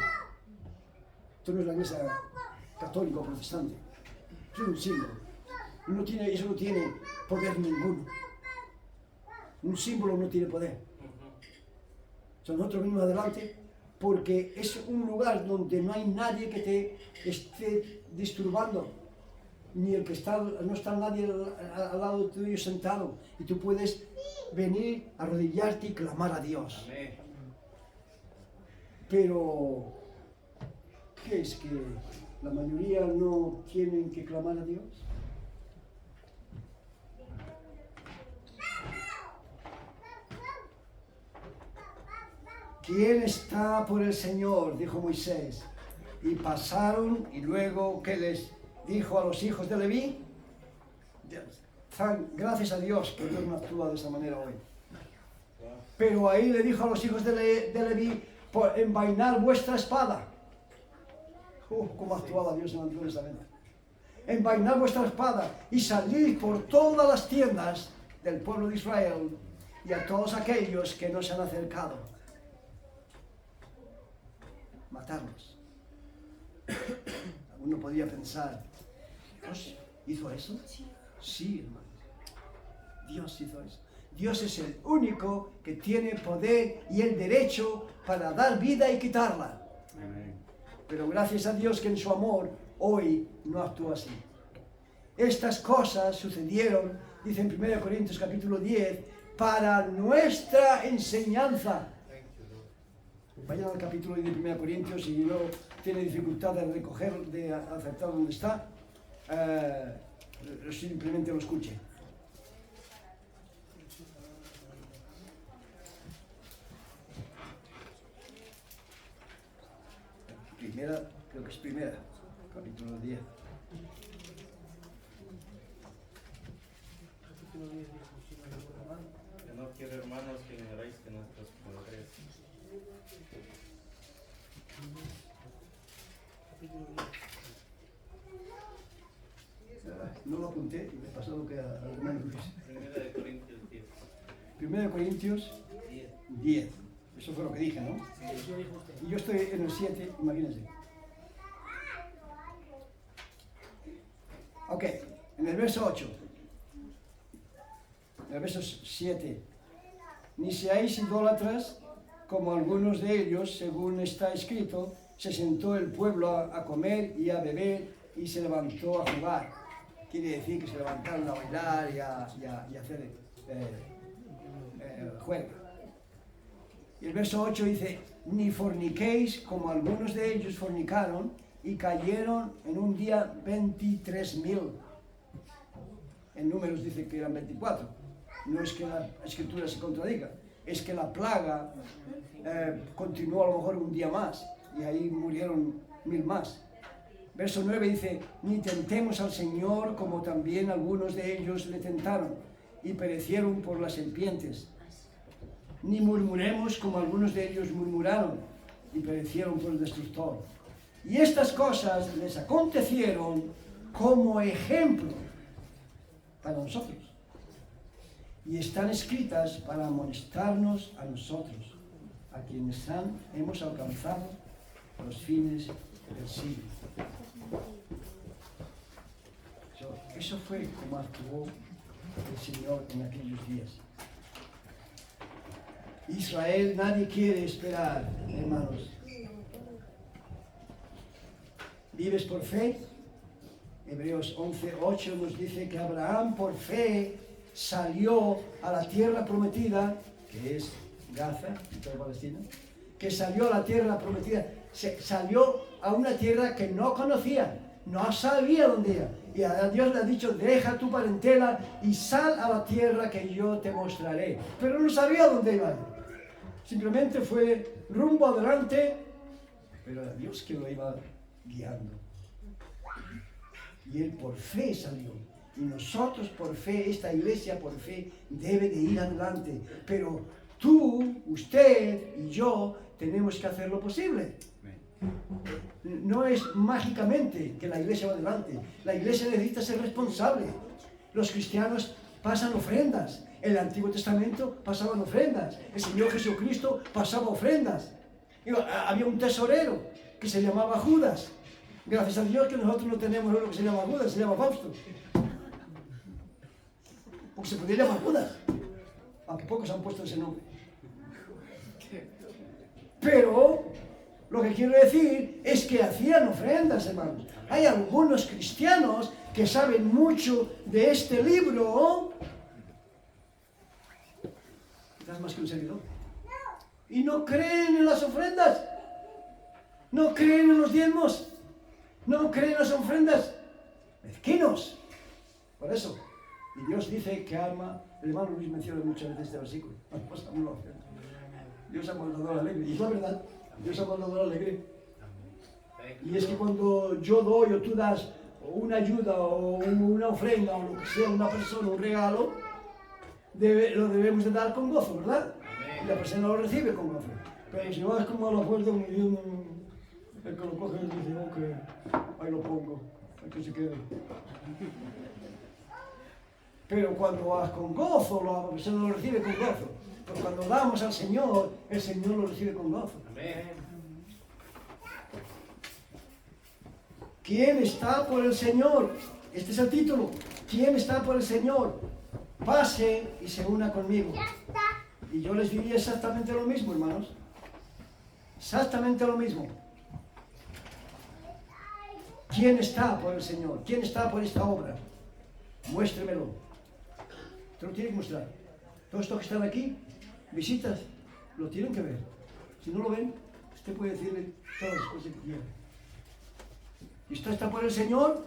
Esto no es la iglesia católica o protestante. Eso es un símbolo. Eso no tiene poder ninguno. Un símbolo no tiene poder. Nosotros venimos adelante porque es un lugar donde no hay nadie que te esté disturbando, ni el que no está nadie al lado tuyo sentado, y tú puedes venir, arrodillarte y clamar a Dios. Amén. Pero, ¿qué es que la mayoría no tienen que clamar a Dios? ¿Quién está por el Señor?, dijo Moisés. Y pasaron, y luego, ¿qué les dijo a los hijos de Leví? Gracias a Dios que Dios no actúa de esa manera hoy. Pero ahí le dijo a los hijos de Leví, por envainar vuestra espada. ¿Cómo actuaba Dios en el Antiguo Testamento? Envainar vuestra espada y salid por todas las tiendas del pueblo de Israel y a todos aquellos que no se han acercado. Matarlos. Uno podría pensar, ¿Dios hizo eso? Sí, hermano. Dios hizo eso. Dios es el único que tiene poder y el derecho para dar vida y quitarla. Amén. Pero gracias a Dios que en su amor hoy no actúa así. Estas cosas sucedieron, dice en 1 Corintios capítulo 10, para nuestra enseñanza. Vayan al capítulo de 1 Corintios, si no tiene dificultad de recoger, de acertar donde está, simplemente lo escuche. Primera, creo que es primera, capítulo 10. Que no quiero, hermanos, que ignoréis que nuestros poderes no lo apunté y me pasó lo que al hermano Luis. Primera de Corintios 10. Primera de Corintios 10. Eso fue lo que dije, ¿no? Y yo estoy en el 7, imagínense. Ok, en el verso 8. En el verso 7. Ni seáis idólatras, como algunos de ellos, según está escrito, se sentó el pueblo a comer y a beber y se levantó a jugar. Quiere decir que se levantaron a bailar y a hacer juego. Y el verso 8 dice, ni forniquéis como algunos de ellos fornicaron y cayeron en un día 23.000. En Números dice que eran 24. No es que la escritura se contradiga, es que la plaga continuó a lo mejor un día más y ahí murieron 1.000 más. Verso 9 dice, ni tentemos al Señor como también algunos de ellos le tentaron y perecieron por las serpientes. Ni murmuremos como algunos de ellos murmuraron y perecieron por el destructor. Y estas cosas les acontecieron como ejemplo para nosotros. Y están escritas para amonestarnos a nosotros, a quienes hemos alcanzado los fines del siglo. Eso fue como actuó el Señor en aquellos días. Israel, nadie quiere esperar, hermanos. ¿Vives por fe? Hebreos 11:8 nos dice que Abraham por fe salió a la tierra prometida, que es Gaza, en toda Palestina, que salió a la tierra prometida, salió a una tierra que no conocía, no sabía dónde iba. Y a Dios le ha dicho, deja tu parentela y sal a la tierra que yo te mostraré. Pero no sabía dónde iba. Simplemente fue rumbo adelante, pero era Dios que lo iba guiando. Y él por fe salió. Y nosotros por fe, esta iglesia por fe, debe de ir adelante. Pero tú, usted y yo tenemos que hacer lo posible. No es mágicamente que la iglesia va adelante. La iglesia necesita ser responsable. Los cristianos pasan ofrendas. En el Antiguo Testamento pasaban ofrendas. El Señor Jesucristo pasaba ofrendas. Había un tesorero que se llamaba Judas. Gracias a Dios que nosotros no tenemos uno que se llama Judas, se llama Fausto. Porque se podía llamar Judas, aunque pocos han puesto ese nombre. Pero lo que quiero decir es que hacían ofrendas, hermanos. Hay algunos cristianos que saben mucho de este libro, quizás más que un servidor, y no creen en las ofrendas, no creen en los diezmos, no creen en las ofrendas. Mezquinos. Por eso. Y Dios dice que ama, el hermano Luis menciona muchas veces este versículo. Dios ama al dador alegre. Y es la verdad, Dios ama al dador alegre. Y es que cuando yo doy o tú das una ayuda o una ofrenda o lo que sea, una persona, un regalo, lo debemos de dar con gozo, ¿verdad? Y la persona lo recibe con gozo. Pero si vas como a la puerta diciendo, el que lo coge y dice, ok, ahí lo pongo, hay que se quede. Pero cuando vas con gozo, la persona lo recibe con gozo. Pero cuando damos al Señor, el Señor lo recibe con gozo. Amén. ¿Quién está por el Señor? Este es el título. ¿Quién está por el Señor? Pase y se una conmigo. Y yo les diría exactamente lo mismo, hermanos. Exactamente lo mismo. ¿Quién está por el Señor? ¿Quién está por esta obra? Muéstremelo. Te lo tienen que mostrar. Todos estos que están aquí, visitas, lo tienen que ver. Si no lo ven, usted puede decirle todas las cosas que quiera. ¿Y usted está por el Señor?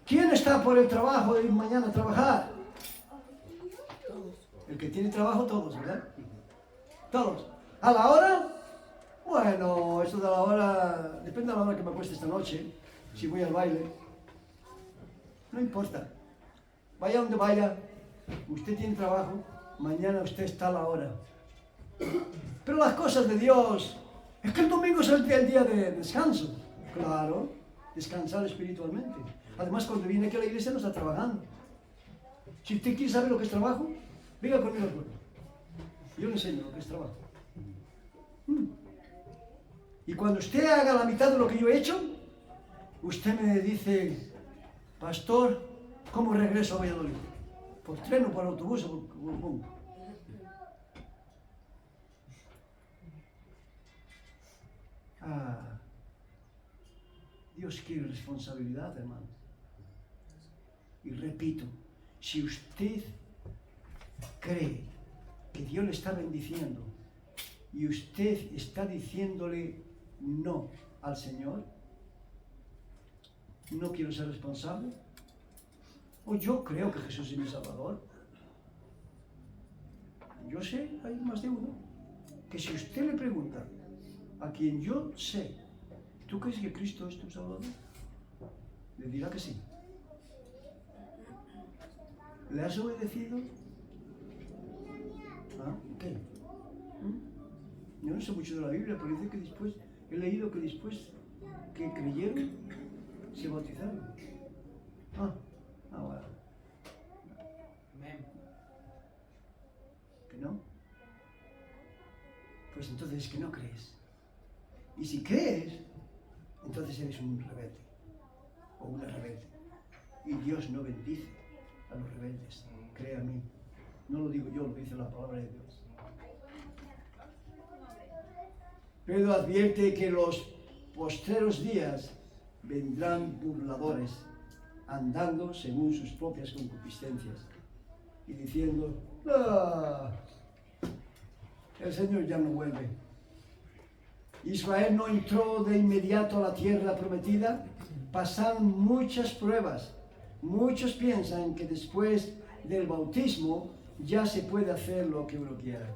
¿Quién está por el trabajo de ir mañana a trabajar? El que tiene trabajo, todos, ¿verdad? Todos. ¿A la hora? Bueno, eso de la hora, depende de la hora que me acueste esta noche, si voy al baile. No importa. Vaya donde vaya, usted tiene trabajo, mañana usted está a la hora. Pero las cosas de Dios, es que el domingo es el día de descanso. Claro, descansar espiritualmente. Además, cuando viene aquí a la iglesia no está trabajando. Si usted quiere saber lo que es trabajo, venga conmigo al pueblo. Yo le enseño lo que es trabajo. Y cuando usted haga la mitad de lo que yo he hecho, usted me dice, pastor, ¿cómo regreso a Valladolid? ¿Por tren o por autobús o por cómo? Dios quiere responsabilidad, hermano. Y repito, si usted cree que Dios le está bendiciendo y usted está diciéndole no al Señor, no quiero ser responsable, o yo creo que Jesús es mi Salvador. Yo sé, hay más de uno, que si usted le pregunta a quien yo sé, ¿tú crees que Cristo es tu Salvador? Le dirá que sí. ¿Le has obedecido? ¿Qué? Yo no sé mucho de la Biblia, pero dice que después, he leído que después que creyeron, se bautizaron. Bueno. ¿Que no? Pues entonces es que no crees. Y si crees, entonces eres un rebelde o una rebelde. Y Dios no bendice a los rebeldes. Cree a mí. No lo digo yo, lo dice la palabra de Dios. Pedro advierte que los postreros días vendrán burladores, andando según sus propias concupiscencias y diciendo, el Señor ya no vuelve. Israel no entró de inmediato a la tierra prometida. Pasaron muchas pruebas. Muchos piensan que después del bautismo ya se puede hacer lo que uno quiera.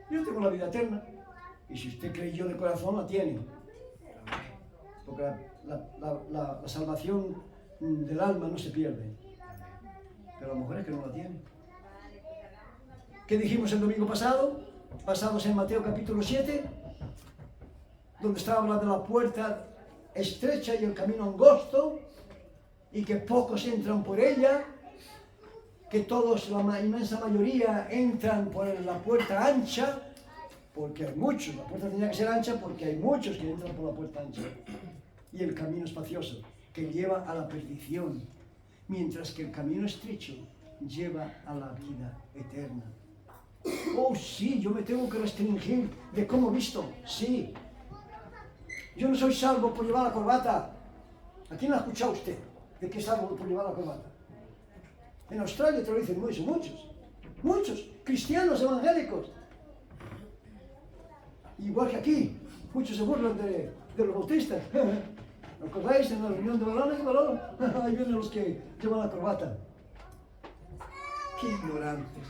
Yo tengo la vida eterna. Y si usted creyó de corazón, la tiene. Porque la salvación del alma no se pierde. Pero a lo mejor es que no la tiene. ¿Qué dijimos el domingo pasado? Basados en Mateo capítulo 7, donde estaba hablando de la puerta estrecha y el camino angosto, y que pocos entran por ella, que todos, la inmensa mayoría, entran por la puerta ancha, porque hay muchos. La puerta tenía que ser ancha porque hay muchos que entran por la puerta ancha. Y el camino espacioso, que lleva a la perdición, mientras que el camino estrecho lleva a la vida eterna. Oh, sí, yo me tengo que restringir de cómo visto, sí. Yo no soy salvo por llevar la corbata. ¿A quién ha escuchado usted de que es salvo por llevar la corbata? En Australia te lo dicen muchos cristianos evangélicos. Igual que aquí, muchos se burlan de los bautistas. ¿Os acordáis en la reunión de varones? Ahí vienen los que llevan la corbata. ¡Qué ignorantes!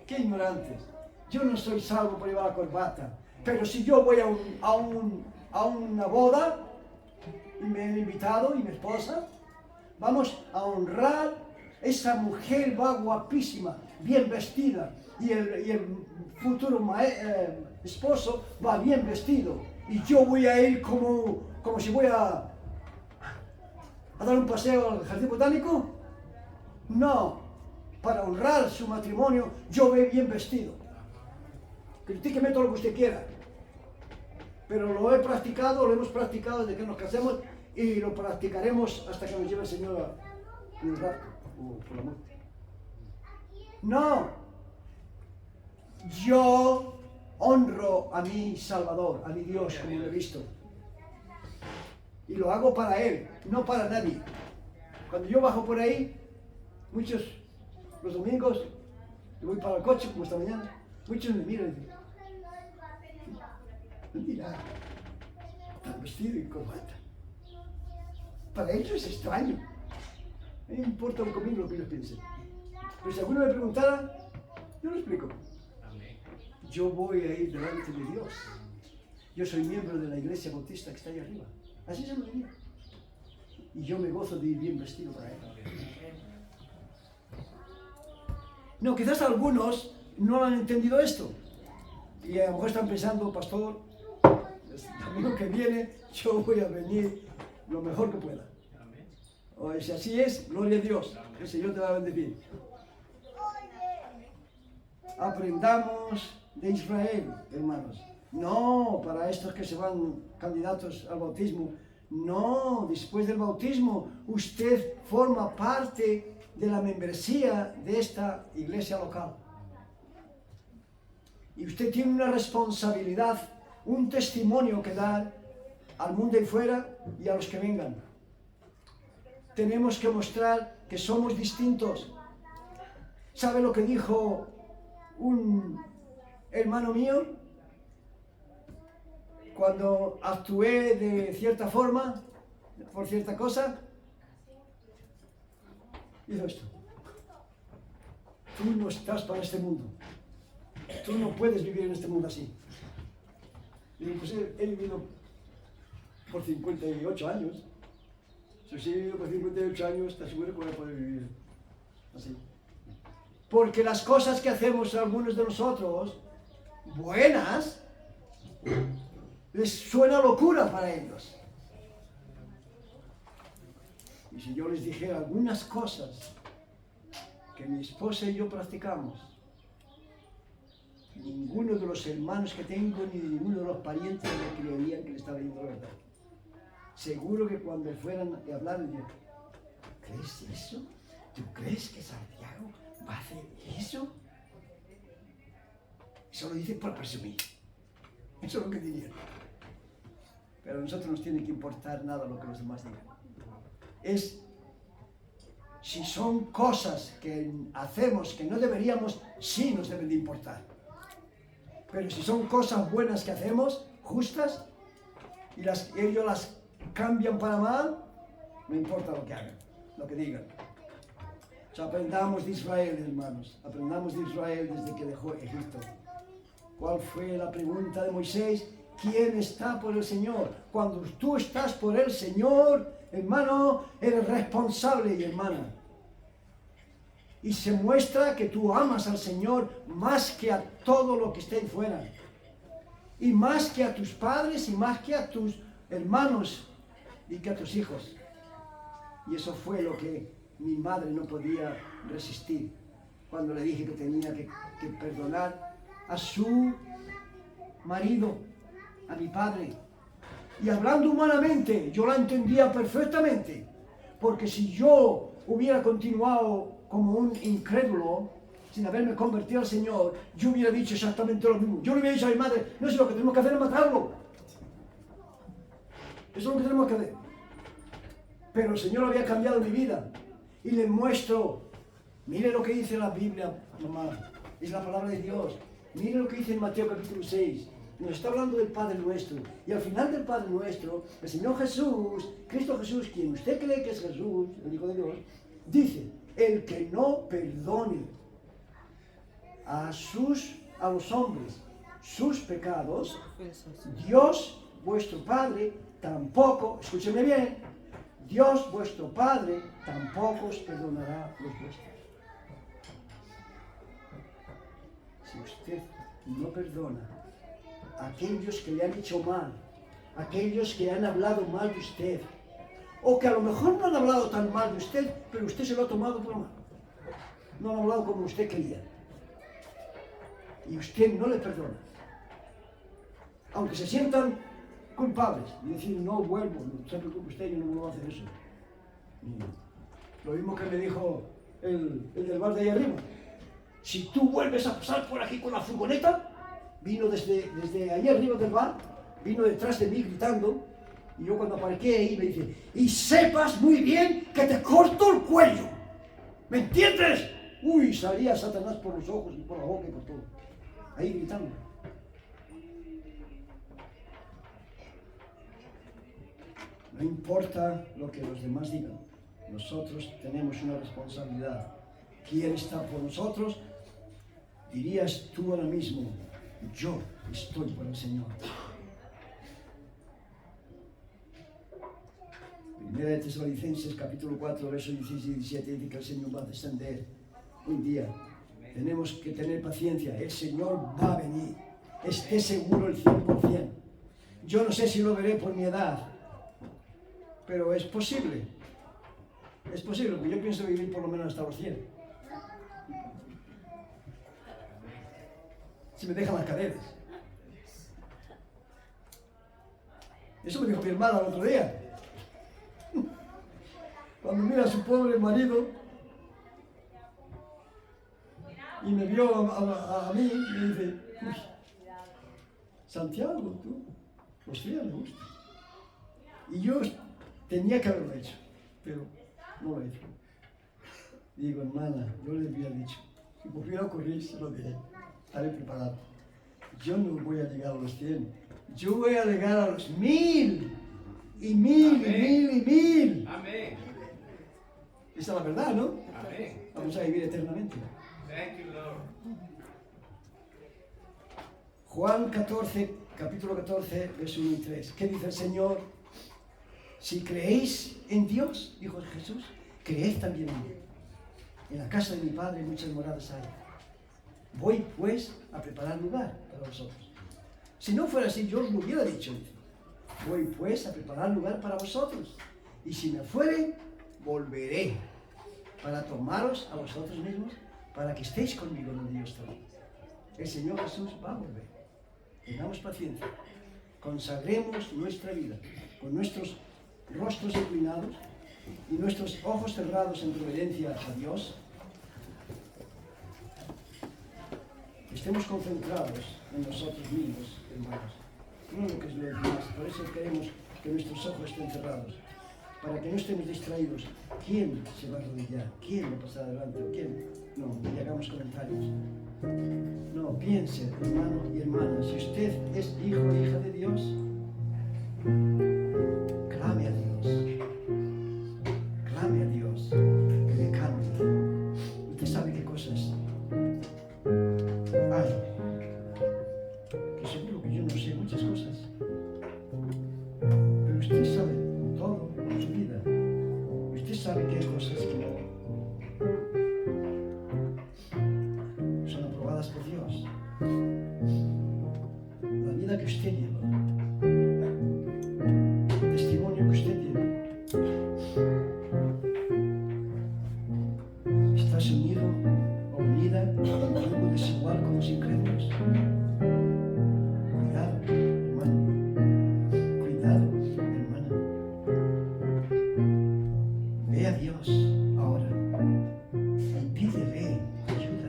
¡Qué ignorantes! Yo no soy salvo por llevar la corbata. Pero si yo voy a una boda, y me han invitado, y mi esposa, vamos a honrar, esa mujer va guapísima, bien vestida, y el futuro esposo va bien vestido. Y yo voy a ir como si voy a dar un paseo al jardín botánico. No, para honrar su matrimonio, yo voy bien vestido. Critíqueme todo lo que usted quiera. Pero lo hemos practicado desde que nos casemos, y lo practicaremos hasta que nos lleve el Señor en el rapto o por la muerte. No, yo honro a mi Salvador, a mi Dios, como lo he visto. Y lo hago para Él, no para nadie. Cuando yo bajo por ahí, los domingos, y voy para el coche, como esta mañana, muchos me miran y dicen, mira, tan vestido y corbata. Para ellos es extraño. No me importa un comino lo que ellos piensen. Pero si alguno me preguntara, yo lo explico. Yo voy a ir delante de Dios. Yo soy miembro de la iglesia bautista que está ahí arriba. Así se lo diría. Y yo me gozo de ir bien vestido para Él. No, quizás algunos no han entendido esto. Y a lo mejor están pensando, pastor, el domingo que viene yo voy a venir lo mejor que pueda. O si así es, gloria a Dios. Que el Señor te va a bendecir. Aprendamos de Israel, hermanos. No, para estos que se van candidatos al bautismo. No, después del bautismo, usted forma parte de la membresía de esta iglesia local. Y usted tiene una responsabilidad, un testimonio que dar al mundo de fuera y a los que vengan. Tenemos que mostrar que somos distintos. ¿Sabe lo que dijo un hermano mío? Cuando actué de cierta forma, por cierta cosa, hizo esto. Tú no estás para este mundo. Tú no puedes vivir en este mundo así. Y pues he vivido por 58 años. Si he vivido por 58 años, te aseguro que voy a poder vivir así. Porque las cosas que hacemos algunos de nosotros, buenas, les suena locura para ellos. Y si yo les dijera algunas cosas que mi esposa y yo practicamos, ninguno de los hermanos que tengo ni ninguno de los parientes me creerían que le estaba diciendo la verdad. Seguro que cuando fueran a hablar, dirían, ¿crees eso? ¿Tú crees que Santiago va a hacer eso? Eso lo dice por presumir. Eso es lo que dirían. Pero a nosotros nos tiene que importar nada lo que los demás digan. Si son cosas que hacemos que no deberíamos, sí nos deben de importar. Pero si son cosas buenas que hacemos, justas, y ellos las cambian para mal, no importa lo que hagan, lo que digan. O sea, aprendamos de Israel, hermanos. Aprendamos de Israel desde que dejó Egipto. ¿Cuál fue la pregunta de Moisés? ¿Quién está por el Señor? Cuando tú estás por el Señor, hermano, eres responsable y hermana. Y se muestra que tú amas al Señor más que a todo lo que esté ahí fuera. Y más que a tus padres y más que a tus hermanos y que a tus hijos. Y eso fue lo que mi madre no podía resistir cuando le dije que tenía que perdonar a su marido, a mi padre. Y hablando humanamente, yo la entendía perfectamente. Porque si yo hubiera continuado como un incrédulo, sin haberme convertido al Señor, yo hubiera dicho exactamente lo mismo. Yo le hubiera dicho a mi madre, no sé, lo que tenemos que hacer es matarlo. Eso es lo que tenemos que hacer. Pero el Señor había cambiado mi vida. Y le muestro, mire lo que dice la Biblia, mamá, es la palabra de Dios. Mire lo que dice en Mateo capítulo 6. Nos está hablando del Padre Nuestro. Y al final del Padre Nuestro, el Señor Jesús, Cristo Jesús, quien usted cree que es Jesús, el Hijo de Dios, dice, el que no perdone a los hombres sus pecados, Dios, vuestro Padre, tampoco, escúcheme bien, Dios, vuestro Padre, tampoco os perdonará los vuestros. Si usted no perdona a aquellos que le han hecho mal, a aquellos que han hablado mal de usted, o que a lo mejor no han hablado tan mal de usted, pero usted se lo ha tomado por mal. No han hablado como usted quería. Y usted no le perdona. Aunque se sientan culpables y decir, no vuelvo, no se preocupe usted, yo no vuelvo a hacer eso. Lo mismo que me dijo el del bar de ahí arriba. Si tú vuelves a pasar por aquí con la furgoneta, vino desde ahí arriba del bar, vino detrás de mí gritando, y yo cuando aparqué ahí me dice, y sepas muy bien que te corto el cuello. ¿Me entiendes? Uy, salía Satanás por los ojos y por la boca y por todo. Ahí gritando. No importa lo que los demás digan, nosotros tenemos una responsabilidad. ¿Quién está por nosotros? Dirías tú ahora mismo, yo estoy por el Señor. Primera de Tesalonicenses, capítulo 4, versos 16 y 17, dice que el Señor va a descender un día. Tenemos que tener paciencia, el Señor va a venir, esté seguro el 100%. Yo no sé si lo veré por mi edad, pero es posible, porque yo pienso vivir por lo menos hasta los 100. Si me dejan las caderas. Eso me dijo mi hermana el otro día. Cuando mira a su pobre marido y me vio a mí, me dice, uy, Santiago, tú, hostia, me gusta. Y yo tenía que haberlo hecho, pero no lo he hecho. Digo, hermana, yo le había dicho, si volviera a ocurrir, se lo diré, estaré preparado. Yo no voy a llegar a los 100, yo voy a llegar a los 1000, y 1000, y 1000, y 1000. Amén. Esa es la verdad, ¿no? Amén. Vamos a vivir eternamente. Thank you, Lord. Juan 14, capítulo 14, verso 1 y 3. ¿Qué dice el Señor? Si creéis en Dios, dijo Jesús, creed también en mí. En la casa de mi Padre muchas moradas hay. Voy pues a preparar lugar para vosotros. Si no fuera así, yo os lo hubiera dicho. Voy pues a preparar lugar para vosotros. Y si me fuere, volveré para tomaros a vosotros mismos, para que estéis conmigo donde yo estoy. El Señor Jesús va a volver. Tengamos paciencia. Consagremos nuestra vida con nuestros rostros inclinados y nuestros ojos cerrados en reverencia a Dios. Estemos concentrados en nosotros mismos, hermanos, no en lo que es lo demás. Por eso queremos que nuestros ojos estén cerrados. para que no estemos distraídos. ¿Quién se va a arrodillar? ¿Quién va a pasar adelante? ¿Quién? No, ni hagamos comentarios. No, piense, hermano y hermana, si usted es hijo o hija de Dios, clame a Dios. Clame a Dios que le cambie. Usted sabe qué cosas hay, que seguro que yo no sé muchas cosas, pero usted sabe todo en su vida. Usted sabe que hay cosas que no son aprobadas por Dios. La vida que usted lleva, el testimonio que usted tiene, ¿estás unido o unida en un grupo desigual con los incrédulos? Cuidado, hermano. Cuidado, hermana. Ve a Dios ahora y pídele ayuda.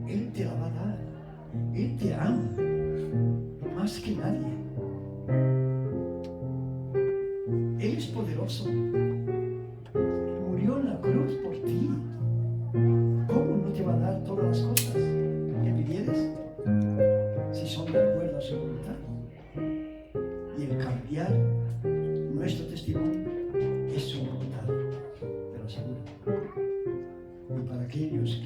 Él te la va a dar. Él te ama más que nadie. Él es poderoso. Murió en la cruz por ti. ¿Cómo no te va a dar todas las cosas que pidieres si son de acuerdo a su voluntad? Y el cambiar nuestro testimonio es su voluntad, te lo aseguro. Y para aquellos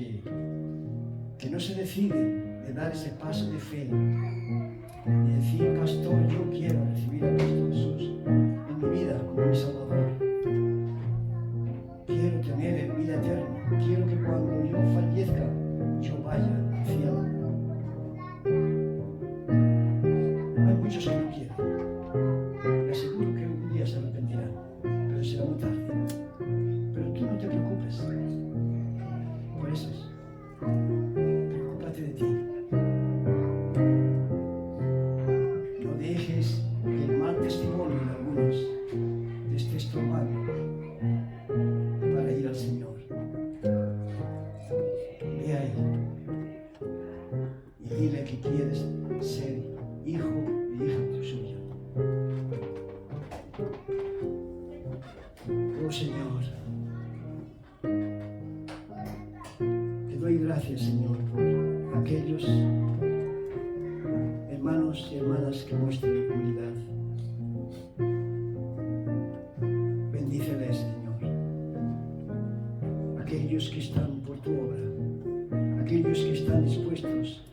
que no se deciden de dar ese paso de fe, de decir, pastor, yo quiero recibir a Cristo Jesús en mi vida como mi Salvador. Quiero tener vida eterna. Quiero que cuando yo fallezca, yo vaya al cielo. Hay muchos que no quieren. Le aseguro que un día se arrepentirán, pero será muy tarde. Pero tú no te preocupes por esos. Preocúpate de ti. No dejes que el mal testimonio de algunos te esté estorbando para ir al Señor. Ve a Él y dile que quieres ser hijo y hija suya. Oh Señor, te doy gracias, Señor, por aquellos hermanos y hermanas que muestran humildad. Bendíceles, Señor. Aquellos que están por tu obra, aquellos que están dispuestos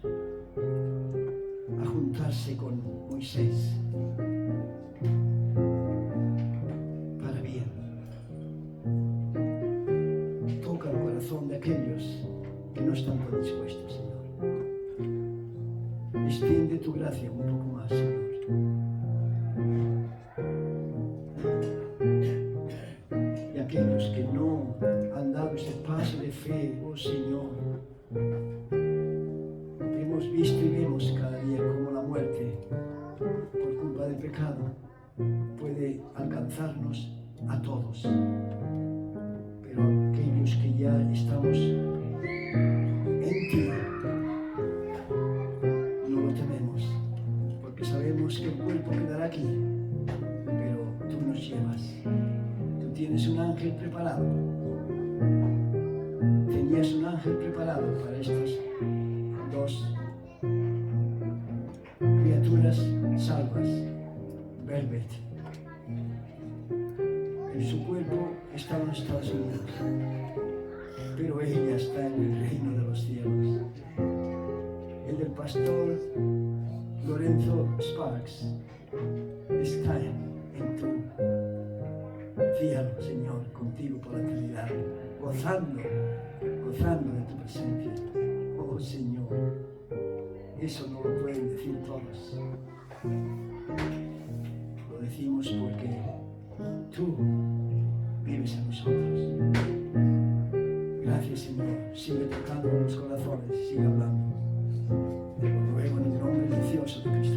a juntarse con Moisés para bien. Toca el corazón de aquellos que no están tan dispuestos, Señor. Extiende tu gracia un poco más, Señor. Y aquellos que no han dado ese paso de fe, oh Señor, hemos visto y vemos cada día cómo la muerte, por culpa del pecado, puede alcanzarnos a todos. Pero aquellos que ya estamos en ti, no lo tememos, porque sabemos que el cuerpo quedará aquí, pero tú nos llevas. Tú tienes un ángel preparado. Tenías un ángel preparado para estas dos criaturas salvas, Velvet. En su cuerpo estaba en Estados Unidos, pero ella está en el reino de los cielos. El del pastor Lorenzo Sparks está en tu cielo, Señor, contigo por la eternidad, gozando de tu presencia. Oh Señor, eso no lo pueden decir todos. Lo decimos porque tú vives en nosotros. Gracias, Señor. Sigue tocando los corazones, sigue hablando. Te lo ruego en el nombre precioso de Cristo.